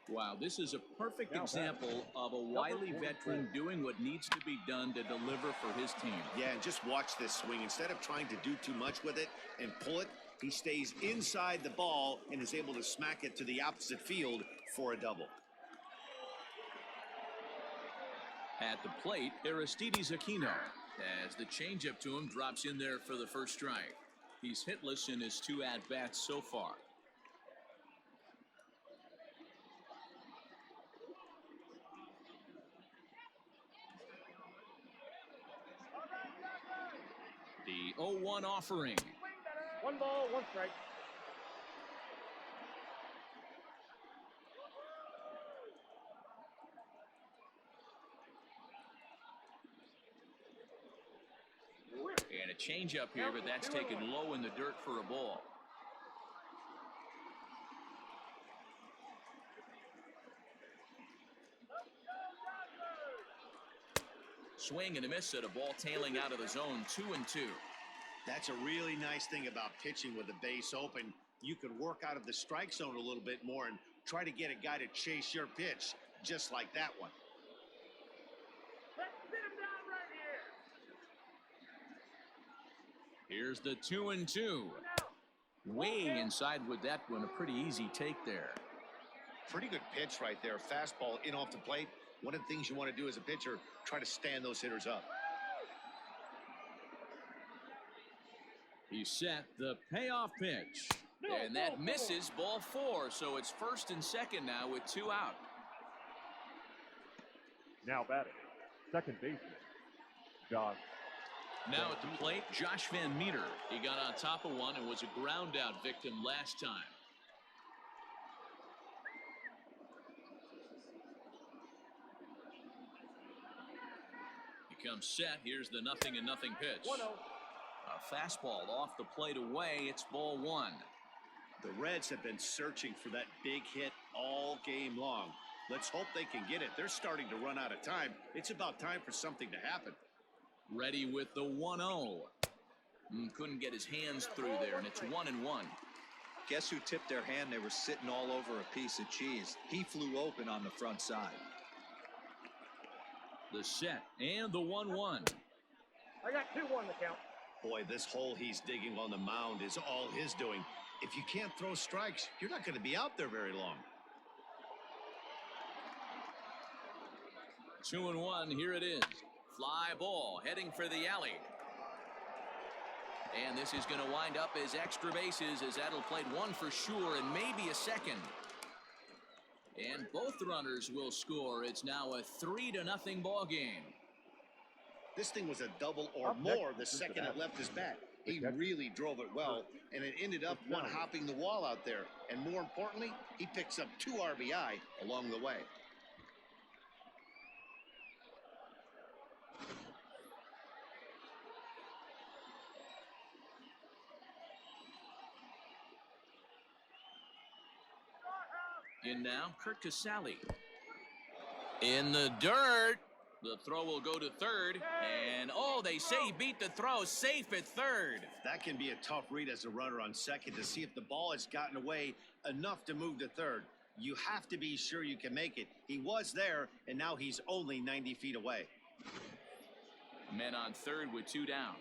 Wow, this is a perfect example of a wily veteran doing what needs to be done to deliver for his team. Yeah, and just watch this swing. Instead of trying to do too much with it and pull it, he stays inside the ball and is able to smack it to the opposite field for a double. At the plate, Aristides Aquino, as the changeup to him drops in there for the first strike. He's hitless in his 2 at-bats so far. The 0-1 offering. 1 ball, 1 strike. And a changeup here, but that's taken low in the dirt for a ball. Swing and a miss at a ball tailing out of the zone, 2-2. That's a really nice thing about pitching with the base open. You can work out of the strike zone a little bit more and try to get a guy to chase your pitch, just like that one. Let's sit him down right here. Here's the 2-2. way inside with that one. A pretty easy take there. Pretty good pitch right there. Fastball in off the plate. One of the things you want to do as a pitcher, try to stand those hitters up. He set the payoff pitch. And that misses, ball 4. So it's first and second now with 2 out. Now batting, second baseman, Josh. Now at the plate, Josh Van Meter. He got on top of one and was a ground out victim last time. He comes set. Here's the 0-0 pitch. 1-0. A fastball off the plate away. It's ball 1. The Reds have been searching for that big hit all game long. Let's hope they can get it. They're starting to run out of time. It's about time for something to happen. Ready with the 1-0. Couldn't get his hands through there, and it's 1-1. Guess who tipped their hand? They were sitting all over a piece of cheese. He flew open on the front side. The set and the 1-1. I got 2-1 to count. Boy, this hole he's digging on the mound is all his doing. If you can't throw strikes, you're not going to be out there very long. 2-1. Here it is. Fly ball heading for the alley. And this is going to wind up as extra bases, as that'll play 1 for sure and maybe a second. And both runners will score. It's now a 3-0 ball game. This thing was a double or more the second it left his bat. He really drove it well, and it ended up one-hopping the wall out there. And more importantly, he picks up 2 RBI along the way. In now, Kurt Casale. In the dirt. The throw will go to third. And, oh, they say he beat the throw. Safe at third. That can be a tough read as a runner on second to see if the ball has gotten away enough to move to third. You have to be sure you can make it. He was there, and now he's only 90 feet away. Men on third with 2 down.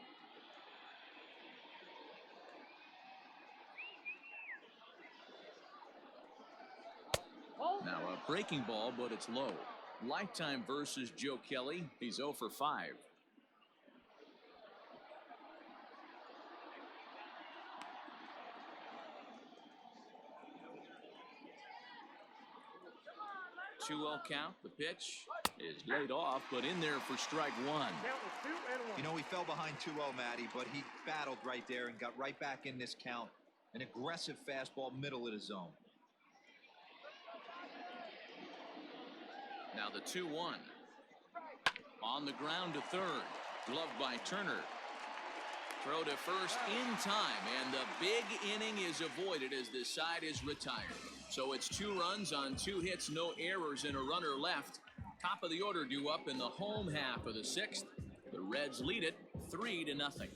Now a breaking ball, but it's low. Lifetime versus Joe Kelly. He's 0 for 5. Two-0 count. The pitch is laid off, but in there for strike 1. You know, he fell behind 2-0, Matty, but he battled right there and got right back in this count. An aggressive fastball, middle of the zone. Now the 2-1. On the ground to third. Gloved by Turner. Throw to first in time, and the big inning is avoided as this side is retired. So it's 2 runs on 2 hits, no errors, and a runner left. Top of the order due up in the home half of the 6th. The Reds lead it 3-0.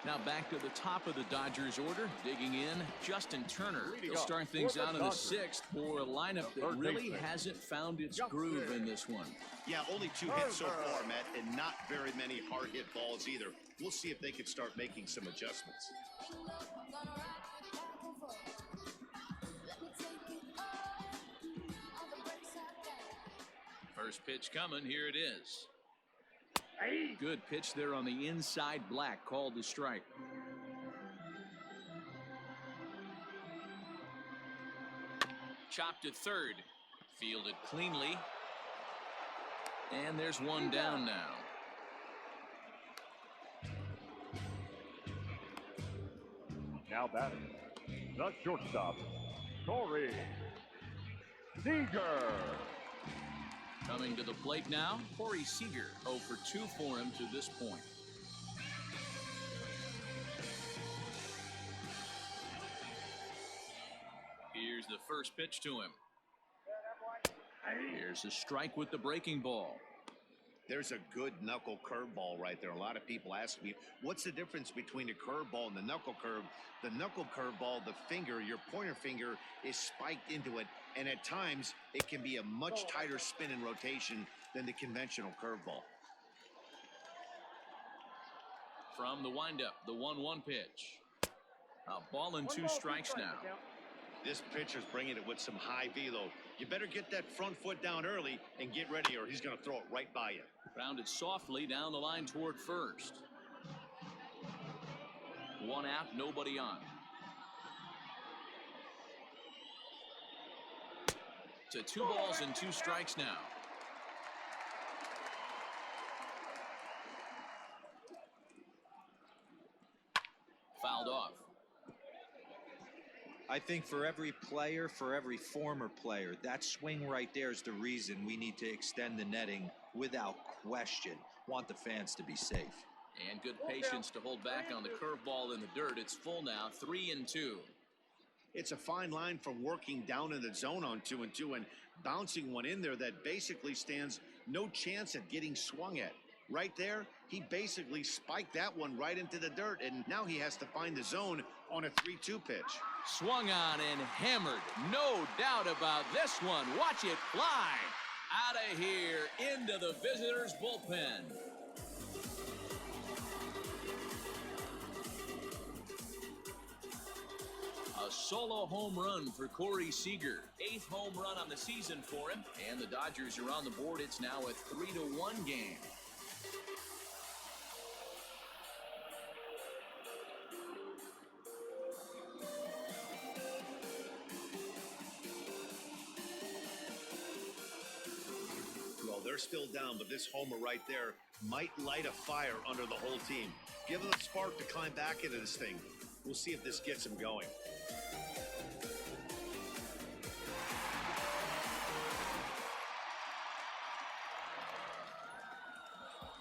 Now back to the top of the Dodgers order. Digging in, Justin Turner. He'll start things out in the 6th for a lineup that really hasn't found its groove in this one. Yeah, only 2 hits so far, Matt, and not very many hard hit balls either. We'll see if they can start making some adjustments. First pitch coming. Here it is. Good pitch there on the inside. Black called the strike. Chopped to third. Fielded cleanly. And there's 1 down now. Now batting, the shortstop, Corey Seager. Coming to the plate now, Corey Seager. 0 for 2 for him to this point. Here's the first pitch to him. Here's a strike with the breaking ball. There's a good knuckle curveball right there. A lot of people ask me, what's the difference between a curveball and the knuckle curve? The knuckle curveball, the finger, your pointer finger is spiked into it, and at times it can be a much tighter spin and rotation than the conventional curveball. From the windup, the 1-1 pitch. A ball and 2 strikes now. This pitcher's bringing it with some high velo. You better get that front foot down early and get ready, or he's going to throw it right by you. Grounded softly down the line toward first. 1 out, nobody on. To 2 balls and 2 strikes now. Fouled off. I think for every player, for every former player, that swing right there is the reason we need to extend the netting without question. Want the fans to be safe. And good patience to hold back on the curveball in the dirt. It's full now, 3-2. It's a fine line from working down in the zone on 2-2 and bouncing one in there that basically stands no chance at getting swung at. Right there, he basically spiked that one right into the dirt, and now he has to find the zone on a 3-2 pitch. Swung on and hammered. No doubt about this one. Watch it fly. Out of here into the visitors' bullpen. A solo home run for Corey Seager. 8th home run on the season for him. And the Dodgers are on the board. It's now a 3-1 game. Well, they're still down, but this homer right there might light a fire under the whole team. Give them a spark to climb back into this thing. We'll see if this gets them going.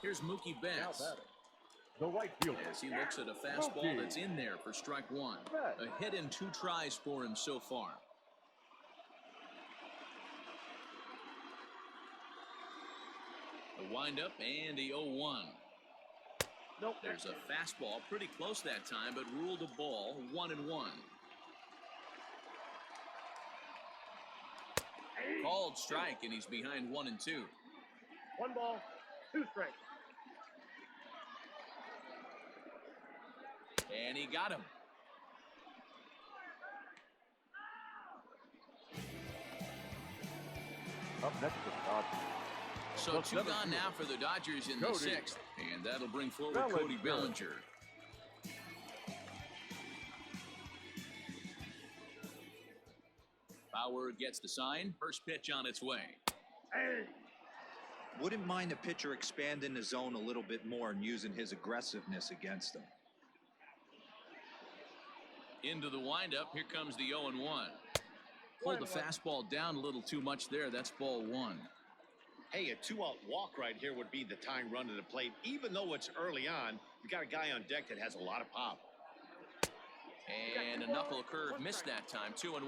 Here's Mookie Betts. The right fielder. As he looks at a fastball that's in there for strike 1. A hit and 2 tries for him so far. A windup and the 0-1. Nope. There's a fastball pretty close that time, but ruled a ball, 1-1. Called strike, and he's behind 1-2. 1 ball, 2 strikes. And he got him. Up next for the Dodgers. So 2 gone now for the Dodgers in the 6th. And that'll bring forward Cody Bellinger. Bauer gets the sign. First pitch on its way. Wouldn't mind a pitcher expanding the zone a little bit more and using his aggressiveness against them. Into the windup. Here comes the 0-1. Pulled the fastball down a little too much there. That's ball 1. Hey, a 2-out walk right here would be the tying run to the plate. Even though it's early on, you got a guy on deck that has a lot of pop. And a knuckle curve missed that time. 2-1.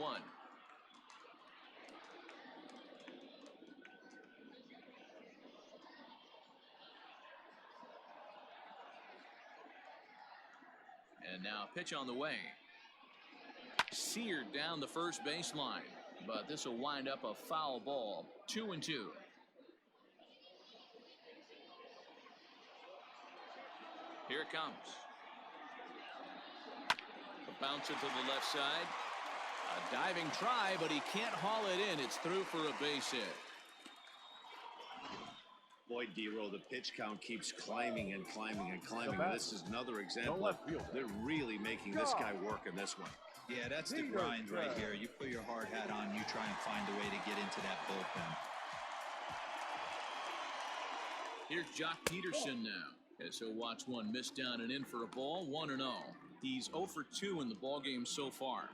And now a pitch on the way. Seared down the first baseline. But this will wind up a foul ball. 2-2. Here it comes. A bouncer to the left side. A diving try, but he can't haul it in. It's through for a base hit. Boy, D-Row, the pitch count keeps climbing and climbing and climbing. This is another example. They're really making this guy work in this one. Yeah, that's the grind right here. You put your hard hat on, you try and find a way to get into that bullpen. Here's Jock Peterson now, as he'll watch one miss down and in for a ball. 1-0. He's 0 for 2 in the ballgame so far.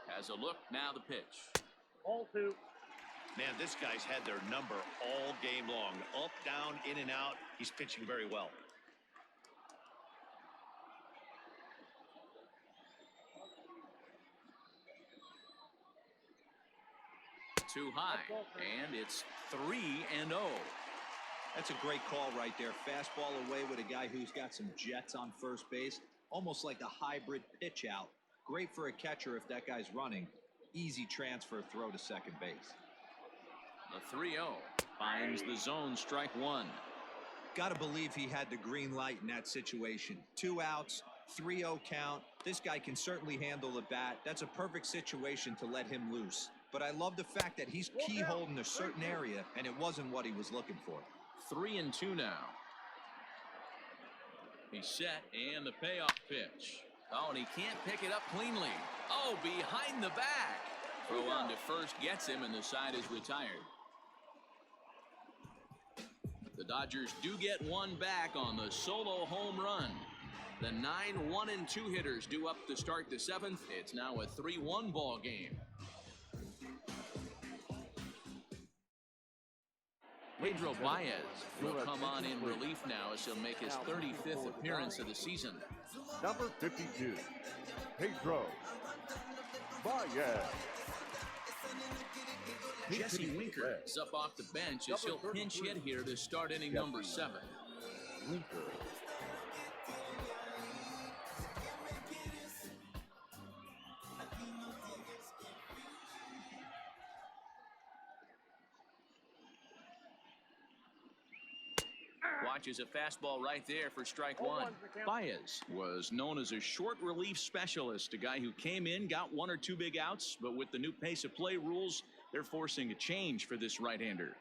Has a look, now the pitch. Ball 2. Man, this guy's had their number all game long. Up, down, in and out. He's pitching very well. Too high, and it's 3-0. That's a great call right there. Fastball away with a guy who's got some jets on first base. Almost like a hybrid pitch out. Great for a catcher if that guy's running. Easy transfer throw to second base. The 3-0 finds the zone, strike one. Got to believe he had the green light in that situation. 2 outs, 3-0 count. This guy can certainly handle the bat. That's a perfect situation to let him loose. But I love the fact that he's keyholed in a certain area, and it wasn't what he was looking for. 3-2 now. He's set, and the payoff pitch. Oh, and he can't pick it up cleanly. Oh, behind the back. Throw on to first gets him, and the side is retired. The Dodgers do get one back on the solo home run. The 9 1-2 hitters due up to start the 7th. It's now a 3-1 ball game. Pedro Baez will come on in relief now as he'll make his 35th appearance of the season. Number 52, Pedro Baez. Jesse Winker is up off the bench as he'll pinch hit here to start inning number 7. Winker. Watches a fastball right there for strike one. Baez was known as a short relief specialist, a guy who came in, got 1 or 2 big outs, but with the new pace of play rules, they're forcing a change for this right-hander.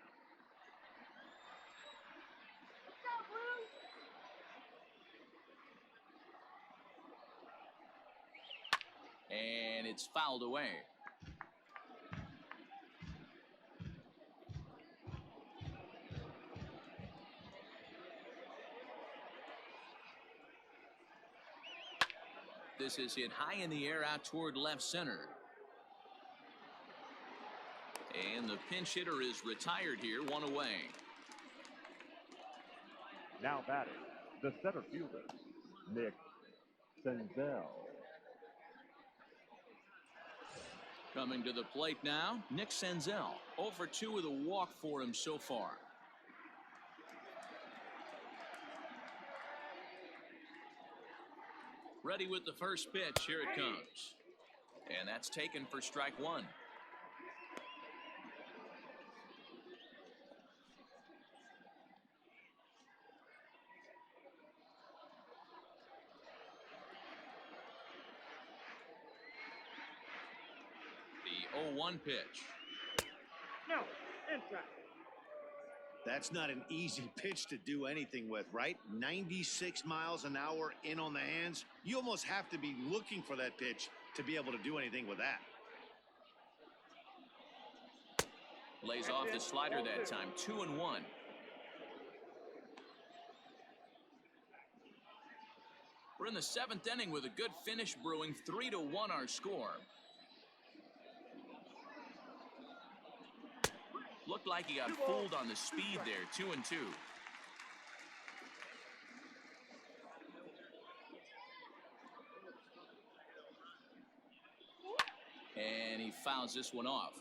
And it's fouled away. This is hit high in the air out toward left center. And the pinch hitter is retired here, 1 away. Now batting, the center fielder, Nick Senzel. Coming to the plate now, Nick Senzel. 0 for 2 with a walk for him so far. Ready with the first pitch. Here it comes. And that's taken for strike one. The 0-1 pitch. No, inside. That's not an easy pitch to do anything with, right? 96 miles an hour in on the hands. You almost have to be looking for that pitch to be able to do anything with that. Lays off the slider that time. 2-1. We're in the 7th inning with a good finish brewing. 3-1 our score. Looked like he got fooled on the speed there. 2-2. And he fouls this one off.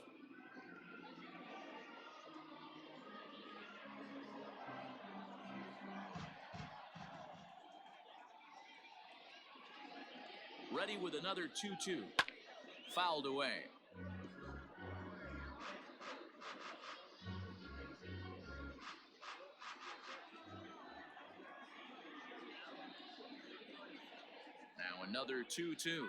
Ready with another 2-2. Fouled away. Now another 2-2.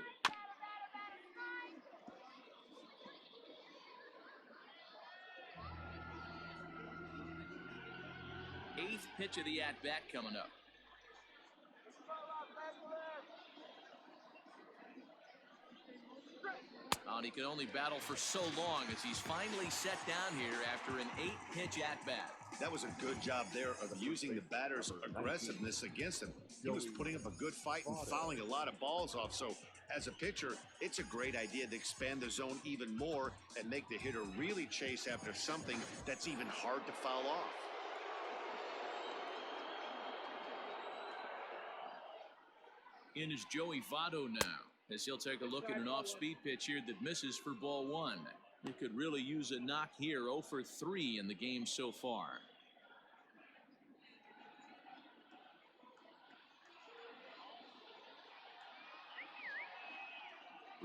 Eighth pitch of the at-bat coming up. Oh, and he could only battle for so long as he's finally set down here after an 8-pitch at-bat. That was a good job there of using the batter's aggressiveness against him. He was putting up a good fight and fouling a lot of balls off. So as a pitcher, it's a great idea to expand the zone even more and make the hitter really chase after something that's even hard to foul off. In is Joey Votto now, as he'll take a look at an off-speed pitch here that misses for ball one. He could really use a knock here. 0 for 3 in the game so far.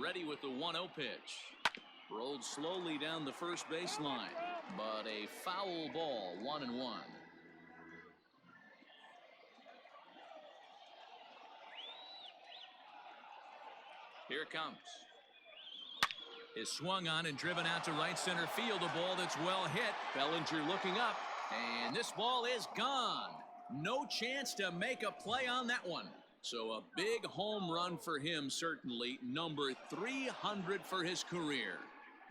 Ready with the 1-0 pitch. Rolled slowly down the first baseline, but a foul ball, 1-1. Here it comes. Is swung on and driven out to right center field. A ball that's well hit. Bellinger looking up, and this ball is gone. No chance to make a play on that one. So a big home run for him, certainly. Number 300 for his career.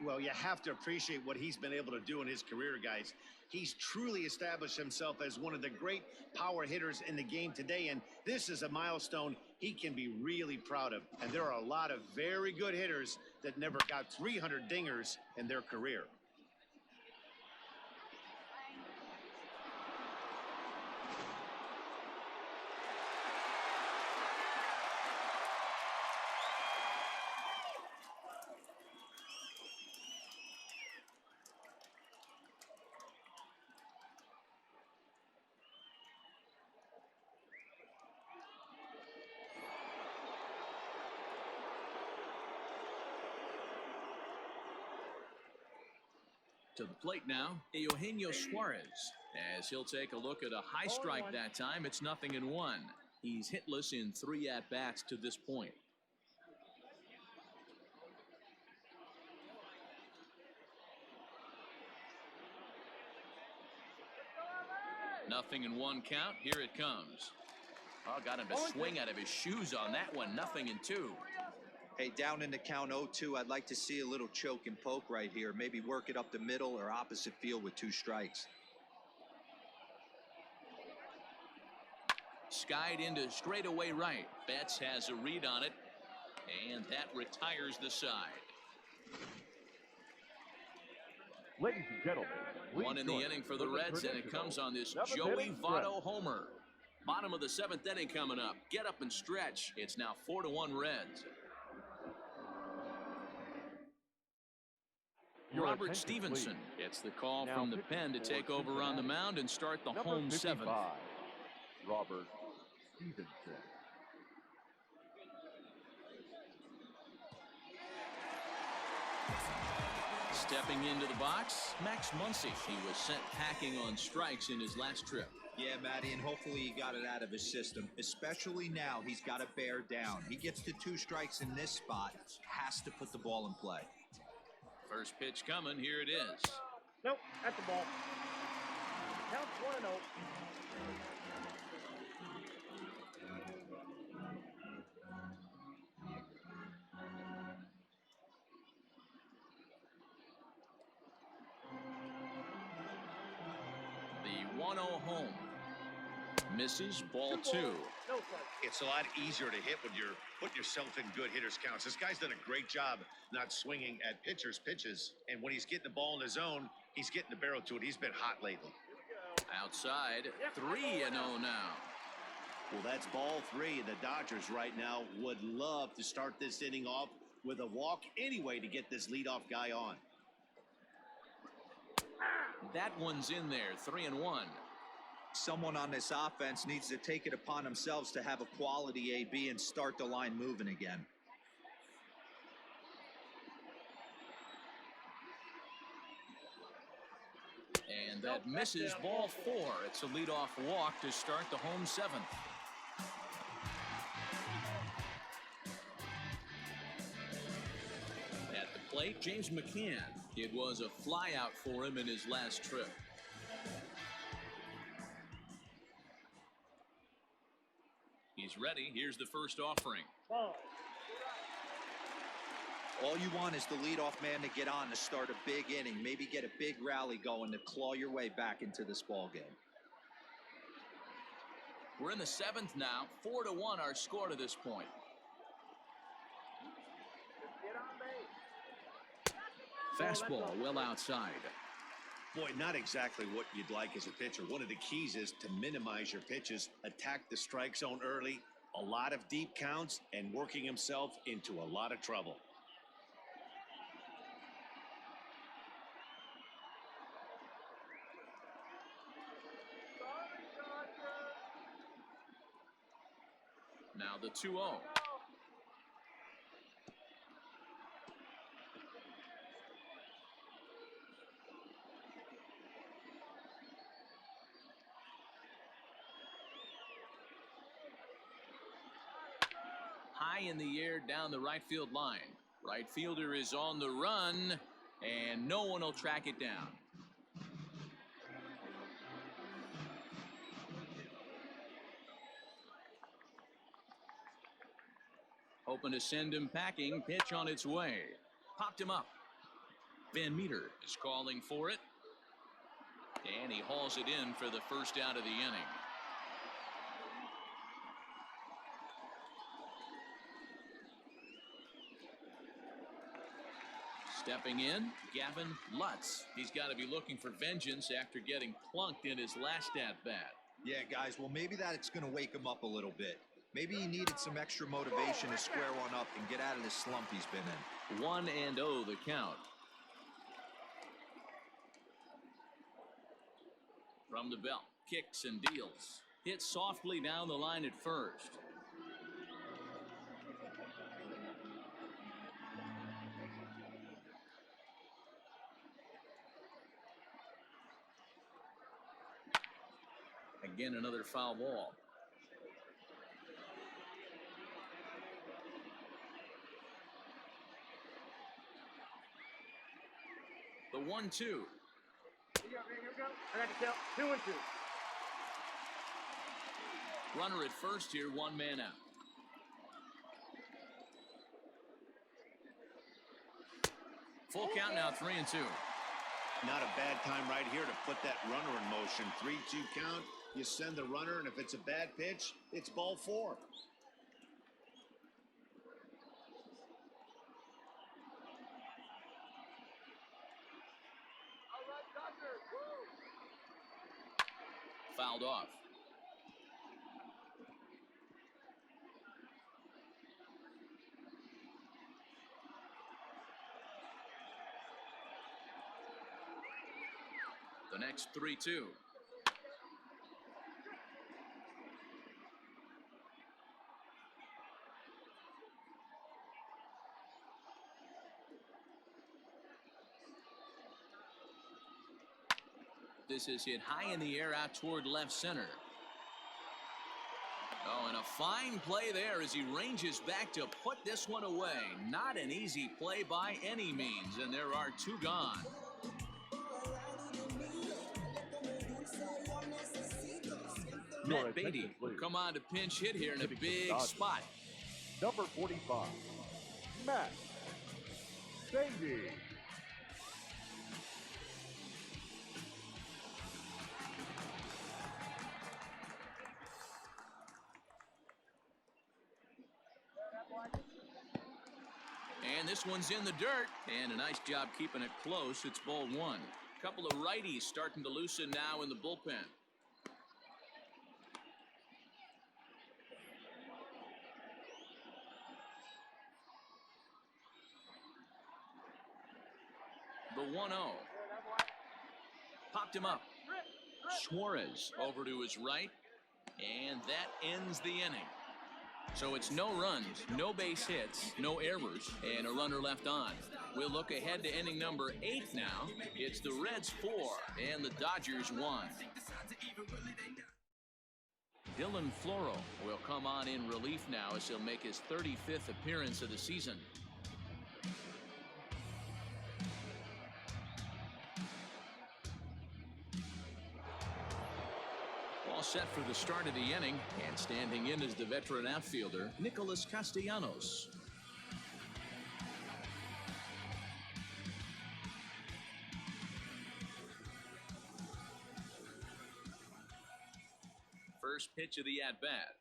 Well, you have to appreciate what he's been able to do in his career, guys. He's truly established himself as one of the great power hitters in the game today, and this is a milestone he can be really proud of. And there are a lot of very good hitters that never got 300 dingers in their career. To the plate now, Eugenio Suarez, as he'll take a look at a high strike that time. It's 0-1. He's hitless in 3 at-bats to this point. 0-1 count. Here it comes. Oh, got him to swing out of his shoes on that one. 0-2. Hey, down in the count 0-2, I'd like to see a little choke and poke right here. Maybe work it up the middle or opposite field with 2 strikes. Skied into straightaway right. Betts has a read on it, and that retires the side. Ladies and gentlemen, One in the inning for the Reds, and it comes on this Joey Votto homer. Bottom of the 7th inning coming up. Get up and stretch. It's now 4-1 Reds. Robert Stevenson gets the call from the pen to take over on the mound and start the home 7th. Robert Stevenson. Stepping into the box, Max Muncy. He was sent packing on strikes in his last trip. Yeah, Matty, and hopefully he got it out of his system. Especially now, he's got to bear down. He gets to 2 strikes in this spot, has to put the ball in play. First pitch coming. Here it is. Nope, that's the ball. Counts 1-0. The 1-0 home. Misses, ball 2. No strike. It's a lot easier to hit when you're putting yourself in good hitters' counts. This guy's done a great job not swinging at pitchers' pitches. And when he's getting the ball in his zone, he's getting the barrel to it. He's been hot lately. Outside, 3-0 now. Well, that's ball 3. And the Dodgers right now would love to start this inning off with a walk anyway to get this leadoff guy on. That one's in there, 3-1. Someone on this offense needs to take it upon themselves to have a quality AB and start the line moving again. And that misses, ball 4. It's a leadoff walk to start the home 7th. At the plate, James McCann. It was a flyout for him in his last trip. He's ready. Here's the first offering. Ball. All you want is the leadoff man to get on to start a big inning, maybe get a big rally going to claw your way back into this ball game. We're in the 7th now. 4-1 our score to this point. Fastball well outside. Boy, not exactly what you'd like as a pitcher. One of the keys is to minimize your pitches, attack the strike zone early, a lot of deep counts, and working himself into a lot of trouble. Now the 2-0. high in the air down the right field line. Right fielder is on the run, and no one will track it down. Hoping to send him packing. Pitch on its way. Popped him up. Van Meter is calling for it. And he hauls it in for the first out of the inning. Stepping in, Gavin Lutz. He's got to be looking for vengeance after getting plunked in his last at-bat. Yeah, guys, well, maybe that's going to wake him up a little bit. Maybe he needed some extra motivation to square one up and get out of this slump he's been in. 1-0 the count. From the belt, kicks and deals. Hits softly down the line at first. Again, another foul ball. The 1-2. Here we go. I got to tell. 2-2. Runner at first here, one man out. Full count now, 3-2. Not a bad time right here to put that runner in motion. 3-2 count. You send the runner, and if it's a bad pitch, it's ball 4. Fouled off. The next 3-2. This is hit high in the air out toward left center. Oh, and a fine play there as he ranges back to put this one away. Not an easy play by any means, and there are 2 gone. Matt Beatty will come on to pinch hit here in a big spot. Number 45, Matt Beatty. And this one's in the dirt, and a nice job keeping it close. It's ball 1. A couple of righties starting to loosen now in the bullpen. The 1-0. Popped him up. Suarez over to his right, and that ends the inning. So it's no runs, no base hits, no errors, and a runner left on. We'll look ahead to inning number 8 now. It's the Reds 4 and the Dodgers 1. Dylan Floro will come on in relief now as he'll make his 35th appearance of the season. All set for the start of the inning, and standing in is the veteran outfielder, Nicholas Castellanos. First pitch of the at-bat.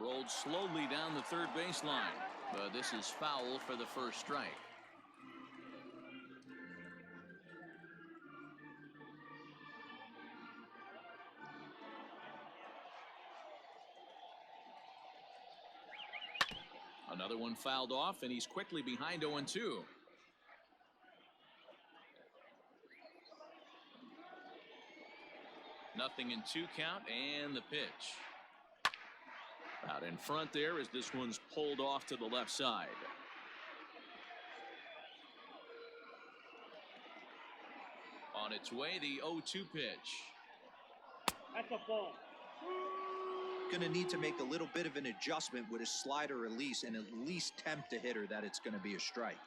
Rolled slowly down the third baseline, but this is foul for the first strike. Another one fouled off, and he's quickly behind 0-2. Nothing in 2 count, and the pitch. Out in front there as this one's pulled off to the left side. On its way, the 0-2 pitch. That's a ball. going to need to make a little bit of an adjustment with his slider release and at least tempt the hitter that it's going to be a strike.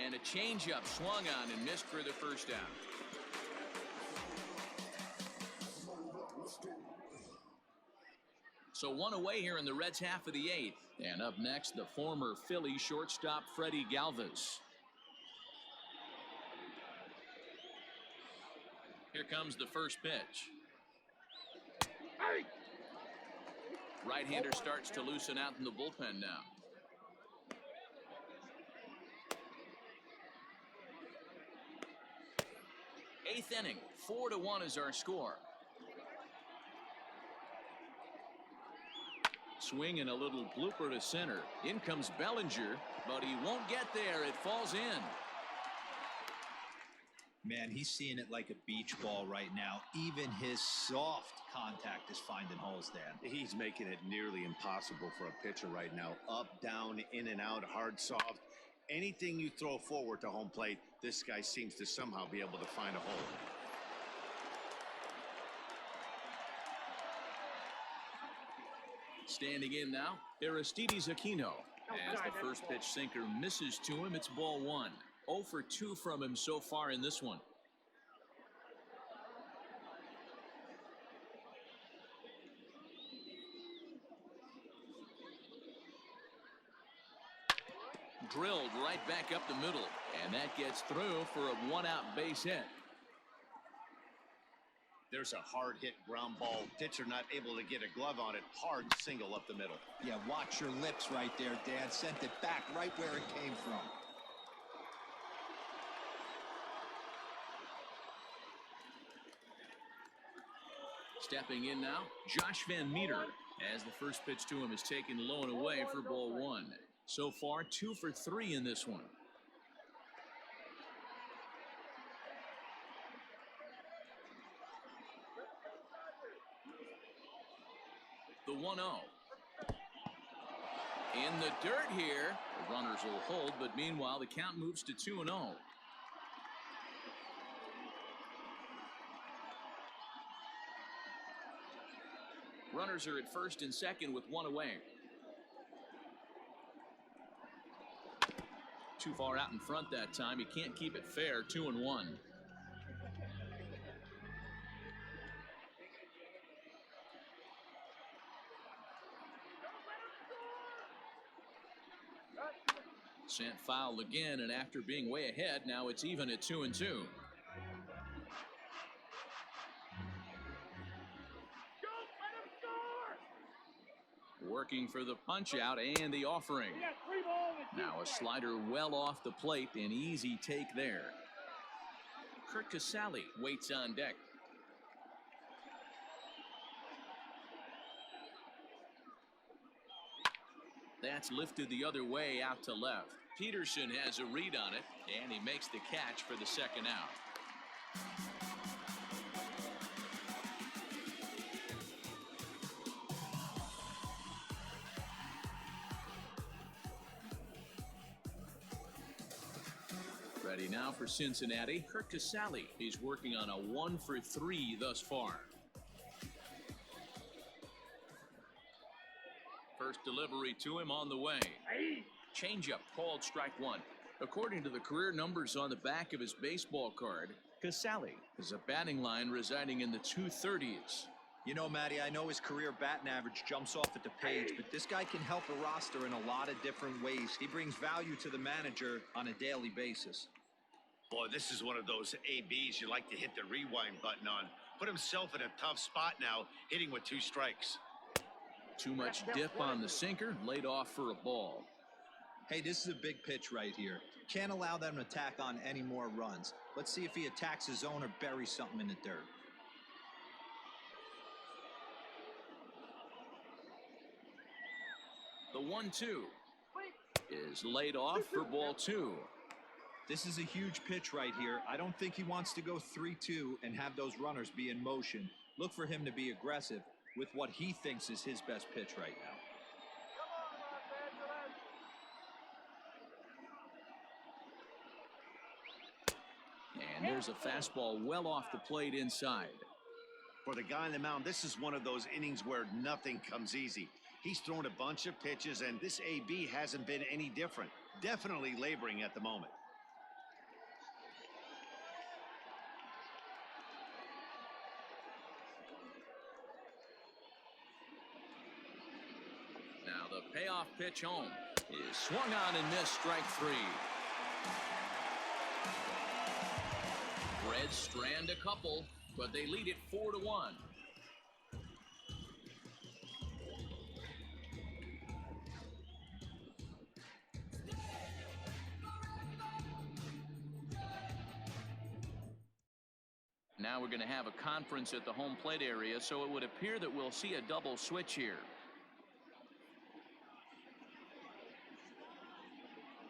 And a changeup swung on and missed for the first down. So one away here in the Reds' half of the eighth. And up next, the former Philly shortstop Freddie Galvis. Here comes the first pitch. Right-hander starts to loosen out in the bullpen now. Eighth inning, 4-1 is our score. Swing and a little blooper to center. In comes Bellinger, but he won't get there. It falls in. Man, he's seeing it like a beach ball right now. Even his soft contact is finding holes, Dan. He's making it nearly impossible for a pitcher right now. Up, down, in and out, hard, soft. Anything you throw forward to home plate, this guy seems to somehow be able to find a hole. Standing in now, Aristides Aquino. As the first pitch sinker misses to him, it's ball one. 0 for 2 from him so far in this one. Drilled right back up the middle, and that gets through for a one-out base hit. There's a hard hit ground ball. Pitcher not able to get a glove on it. Hard single up the middle. Yeah, watch your lips right there, Dan. Sent it back right where it came from. Stepping in now, Josh Van Meter, as the first pitch to him is taken low and away for ball one. So far, 2 for 3 in this one. The 1-0. In the dirt here. The runners will hold, but meanwhile, the count moves to 2-0. Runners are at first and second with one away. Too far out in front that time. He can't keep it fair. 2-1. Sent foul again, and after being way ahead, now it's even at 2-2. Working for the punch out and the offering. Now a slider well off the plate, an easy take there. Kurt Casale waits on deck. That's lifted the other way out to left. Peterson has a read on it, and he makes the catch for the second out. Ready now for Cincinnati, Kurt Casale. He's working on a 1 for 3 thus far. First delivery to him on the way. Changeup called strike one. According to the career numbers on the back of his baseball card, Casale is a batting line residing in the 230s. You know, Matty, I know his career batting average jumps off at the page, but this guy can help a roster in a lot of different ways. He brings value to the manager on a daily basis. Boy, this is one of those ABs you like to hit the rewind button on. Put himself in a tough spot now, hitting with 2 strikes. Too much dip on the sinker, laid off for a ball. Hey, this is a big pitch right here. Can't allow them to tack on any more runs. Let's see if he attacks his zone or buries something in the dirt. The 1-2 is laid off for ball 2. This is a huge pitch right here. I don't think he wants to go 3-2 and have those runners be in motion. Look for him to be aggressive with what he thinks is his best pitch right now. And there's a fastball well off the plate inside. For the guy on the mound, this is one of those innings where nothing comes easy. He's thrown a bunch of pitches, and this AB hasn't been any different. Definitely laboring at the moment. Now the payoff pitch home is swung on and missed, strike three. Reds strand a couple, but they lead it 4-1. Now we're going to have a conference at the home plate area, so it would appear that we'll see a double switch here.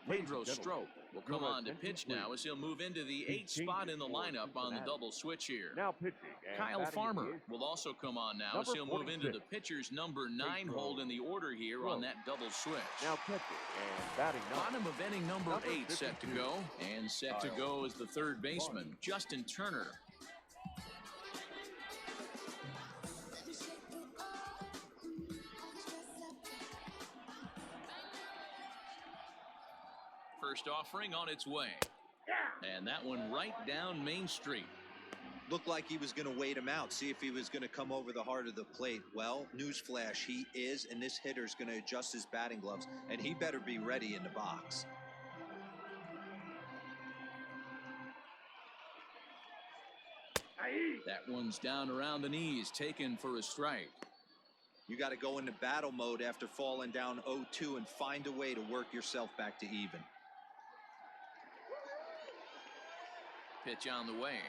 Pedro Strop will come on to pitch now as he'll move into the 8th spot in the lineup on the double switch here. Now pitching. Kyle Farmer will also come on now as he'll move into the pitcher's number 9 hold in the order here on that double switch. Now pitching and batting Bottom of inning number 8 set to go. And set to go is the third baseman, Justin Turner. First offering on its way. And that one right down Main Street. Looked like he was going to wait him out, see if he was going to come over the heart of the plate. Well, newsflash, he is, and this hitter's going to adjust his batting gloves, and he better be ready in the box. That one's down around the knees, taken for a strike. You got to go into battle mode after falling down 0-2 and find a way to work yourself back to even. Pitch on the way.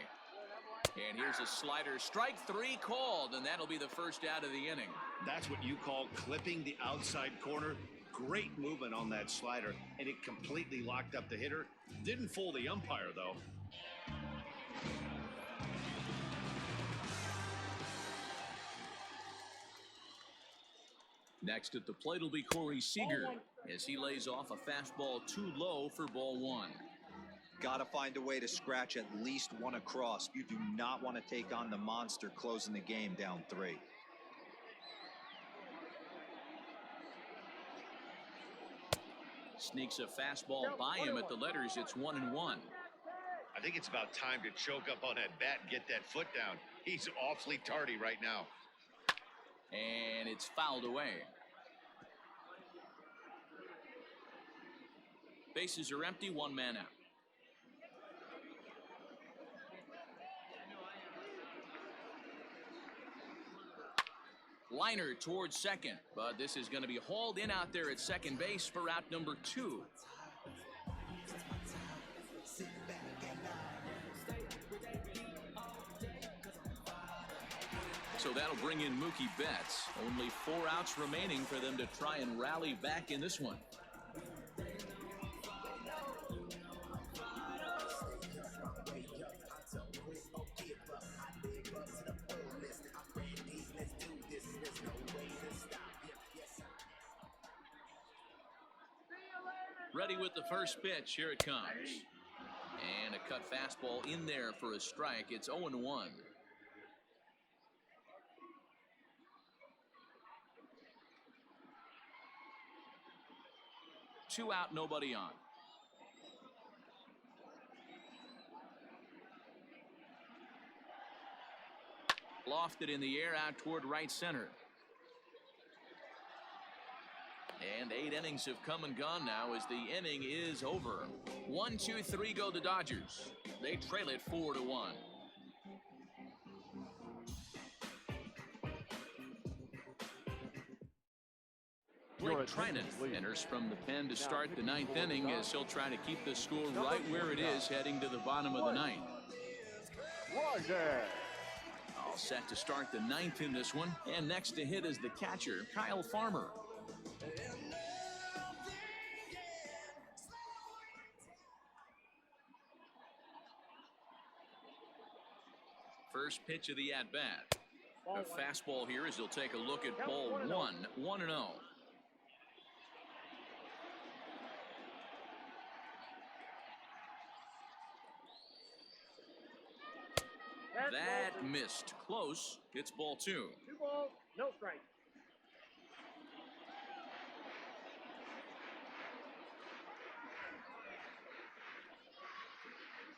And here's a slider. Strike 3 called, and that'll be the first out of the inning. That's what you call clipping the outside corner. Great movement on that slider, and it completely locked up the hitter. Didn't fool the umpire, though. Next at the plate will be Corey Seager as he lays off a fastball too low for ball 1. Got to find a way to scratch at least one across. You do not want to take on the monster closing the game down 3. Sneaks a fastball by him at the letters. It's 1-1. I think it's about time to choke up on that bat and get that foot down. He's awfully tardy right now. And it's fouled away. Bases are empty, 1 man out. Liner towards second, but this is going to be hauled in out there at second base for out number 2. So that'll bring in Mookie Betts. Only 4 outs remaining for them to try and rally back in this one. Ready with the first pitch. Here it comes. And a cut fastball in there for a strike. It's 0-1. Two out, nobody on. Lofted in the air out toward right center. And 8 innings have come and gone now as the inning is over. 1, 2, 3 go the Dodgers. They trail it 4-1. Blake Trinan enters from the pen to start the 9th inning as he'll try to keep the score right where it is heading to the bottom of the 9th. All set to start the 9th in this one, and next to hit is the catcher, Kyle Farmer. First pitch of the at-bat. A fastball here as he'll take a look at ball 1, 1-0. That missed. Close. It's ball 2. 2 balls, no strikes.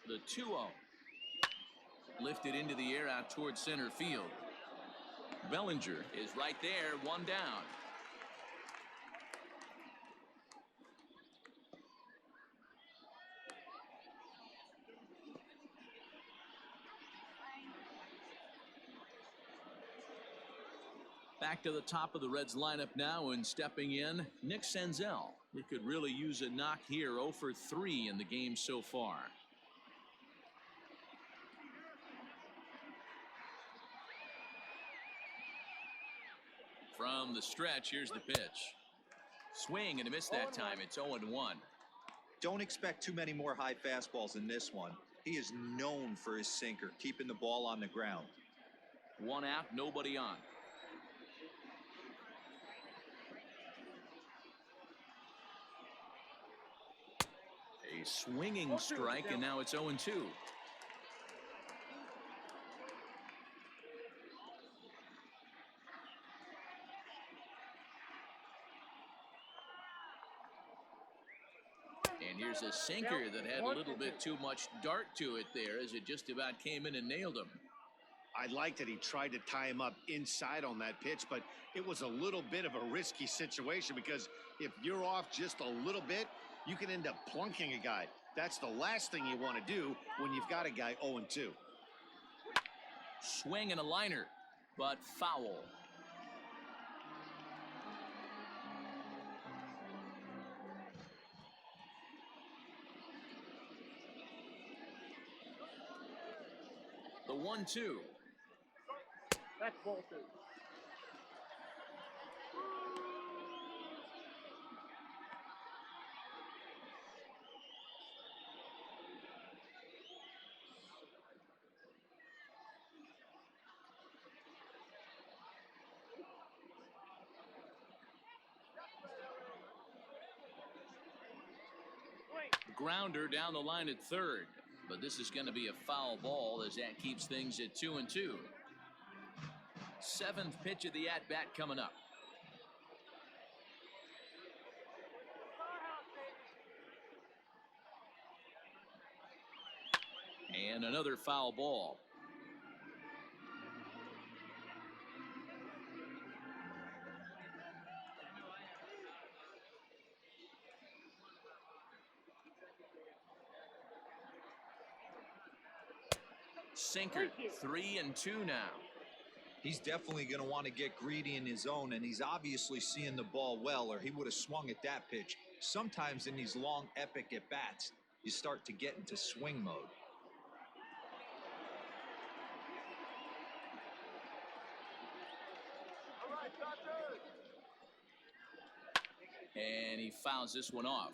The 2-0. Lifted into the air out towards center field. Bellinger is right there, 1 down. Back to the top of the Reds lineup now, and stepping in, Nick Senzel. He could really use a knock here. 0 for 3 in the game so far. From the stretch, here's the pitch. Swing and a miss that time. It's 0-1. Don't expect too many more high fastballs in this one. He is known for his sinker, keeping the ball on the ground. 1 out, nobody on. A swinging strike, and now it's 0-2. And here's a sinker that had a little bit too much dart to it there, as it just about came in and nailed him. I like that he tried to tie him up inside on that pitch, but it was a little bit of a risky situation, because if you're off just a little bit, you can end up plunking a guy. That's the last thing you want to do when you've got a guy 0-2. Swing and a liner, but foul. The 1-2. That's ball 2. Grounder down the line at third, but this is going to be a foul ball, as that keeps things at 2-2. 7th pitch of the at-bat coming up. And another foul ball. Sinker, 3-2 now. He's definitely going to want to get greedy in his zone, and he's obviously seeing the ball well, or he would have swung at that pitch. Sometimes in these long, epic at-bats, you start to get into swing mode. And he fouls this one off.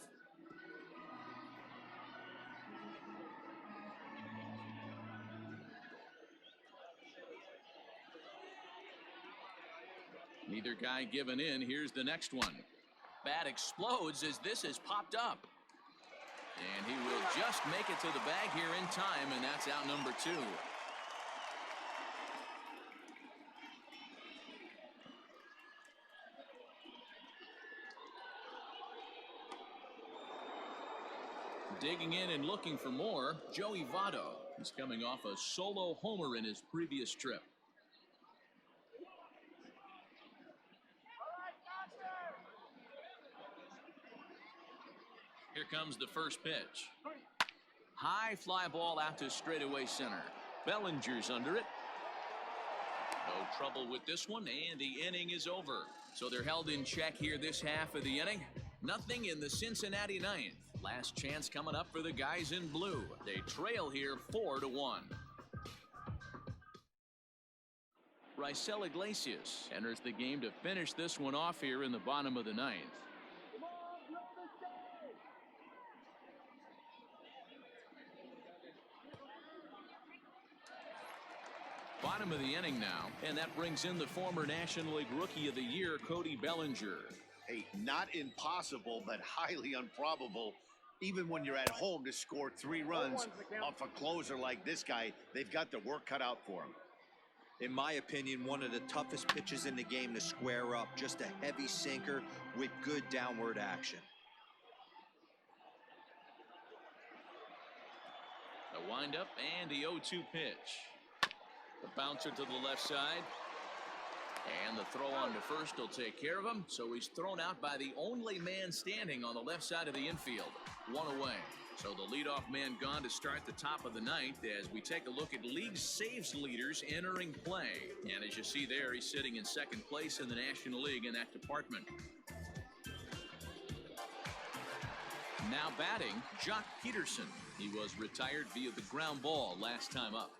Neither guy giving in. Here's the next one. Bat explodes as this has popped up. And he will just make it to the bag here in time, and that's out number 2. Digging in and looking for more, Joey Votto. He's coming off a solo homer in his previous trip. Here comes the first pitch. High fly ball out to straightaway center. Bellinger's under it. No trouble with this one, and the inning is over. So they're held in check here this half of the inning. Nothing in the Cincinnati ninth. Last chance coming up for the guys in blue. They trail here 4-1. Raisel Iglesias enters the game to finish this one off here in the bottom of the ninth. Bottom of the inning now, and that brings in the former National League Rookie of the Year, Cody Bellinger. Hey, not impossible, but highly improbable Even when you're at home to score 3 runs off a closer like this guy, they've got their work cut out for him. In my opinion, one of the toughest pitches in the game to square up. Just a heavy sinker with good downward action. The windup and the 0-2 pitch. The bouncer to the left side. And the throw on to first will take care of him. So he's thrown out by the only man standing on the left side of the infield. 1 away. So the leadoff man gone to start the top of the ninth as we take a look at league saves leaders entering play. And as you see there, he's sitting in second place in the National League in that department. Now batting, Jock Peterson. He was retired via the ground ball last time up.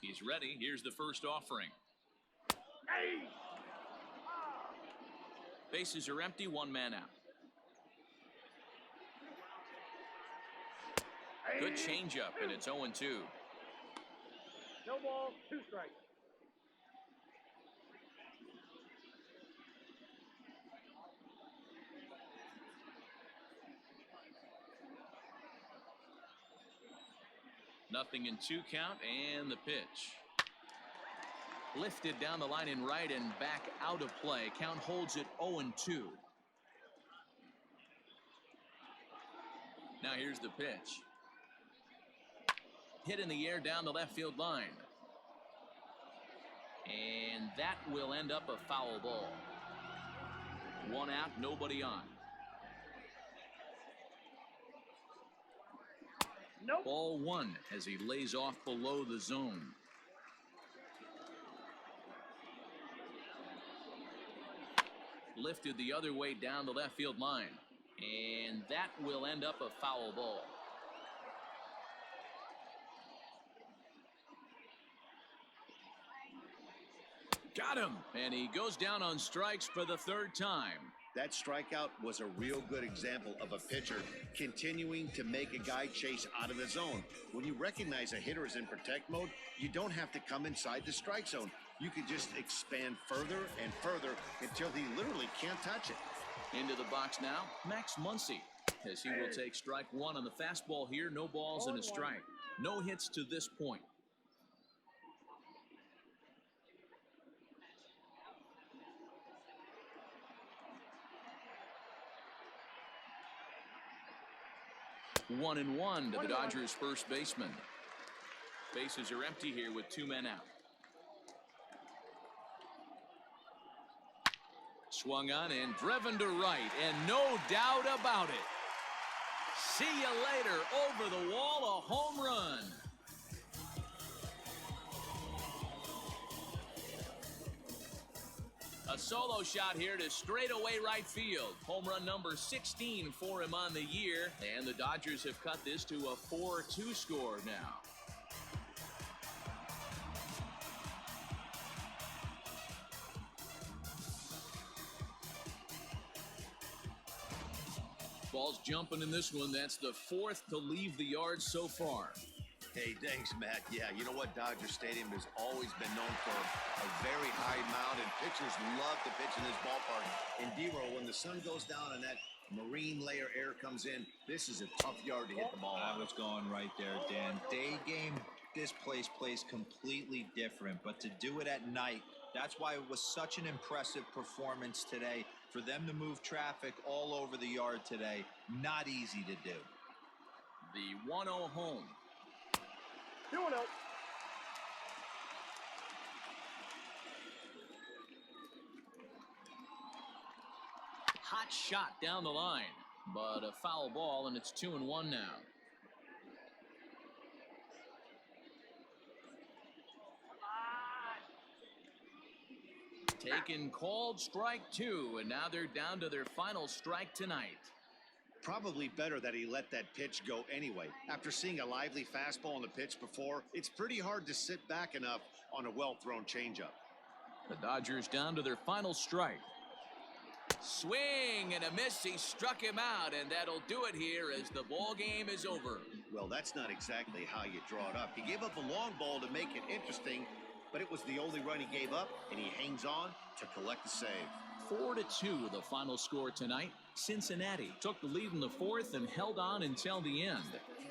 He's ready. Here's the first offering. Bases are empty, 1 man out. Good changeup, and it's 0-2. No ball, 2 strikes. Nothing in 2 count, and the pitch. Lifted down the line in right and back out of play. Count holds it 0-2. Now here's the pitch. Hit in the air down the left field line. And that will end up a foul ball. 1 out, nobody on. Nope. Ball 1 as he lays off below the zone. Lifted the other way down the left field line. And that will end up a foul ball. Got him. And he goes down on strikes for the 3rd time. That strikeout was a real good example of a pitcher continuing to make a guy chase out of the zone. When you recognize a hitter is in protect mode, you don't have to come inside the strike zone. You can just expand further and further until he literally can't touch it. Into the box now, Max Muncy, as he will take strike 1 on the fastball here. No balls and a strike. No hits to this point. One and one to the Dodgers first baseman. Bases are empty here with 2 men out. Swung on and driven to right, and no doubt about it. See you later. Over the wall, a home run. A solo shot here to straightaway right field. Home run number 16 for him on the year. And the Dodgers have cut this to a 4-2 score now. Ball's jumping in this one. That's the 4th to leave the yard so far. Hey, thanks, Matt. Yeah, you know what? Dodger Stadium has always been known for a very high mound, and pitchers love to pitch in this ballpark. And D-Row, when the sun goes down and that marine layer air comes in, this is a tough yard to hit the ball I on. was going right there, Dan. Day game, this place plays completely different, but to do it at night, that's why it was such an impressive performance today. For them to move traffic all over the yard today, not easy to do. The 1-0 home. 2-0. Hot shot down the line, but a foul ball, and it's 2-1 now. Taken, called strike 2, and now they're down to their final strike tonight. Probably better that he let that pitch go anyway. After seeing a lively fastball on the pitch before, it's pretty hard to sit back enough on a well-thrown changeup. The Dodgers down to their final strike. Swing and a miss. He struck him out, and that'll do it here as the ball game is over. Well, that's not exactly how you draw it up. He gave up a long ball to make it interesting, but it was the only run he gave up, and he hangs on to collect the save. 4-2 the final score tonight. Cincinnati took the lead in the fourth and held on until the end.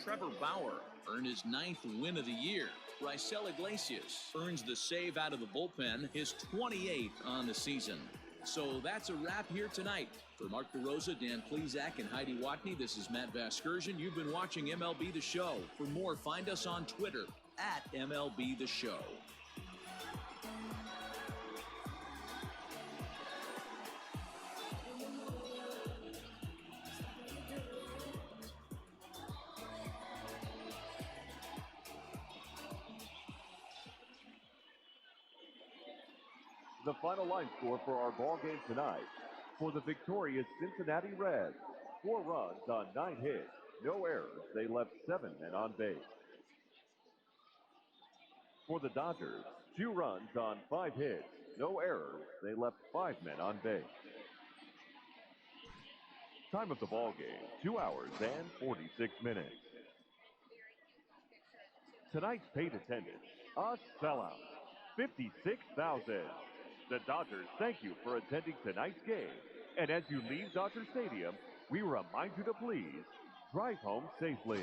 Trevor Bauer earned his 9th win of the year. Raisel Iglesias earns the save out of the bullpen, his 28th on the season. So that's a wrap here tonight. For Mark DeRosa, Dan Plezak, and Heidi Watney, this is Matt Vasgersian. You've been watching MLB The Show. For more, find us on Twitter at MLB The Show. The final line score for our ball game tonight. For the victorious Cincinnati Reds, 4 runs on 9 hits, no errors. They left 7 men on base. For the Dodgers, 2 runs on 5 hits, no errors. They left 5 men on base. Time of the ball game, 2 hours and 46 minutes. Tonight's paid attendance, a sellout, 56,000. The Dodgers thank you for attending tonight's game. And as you leave Dodger Stadium, we remind you to please drive home safely.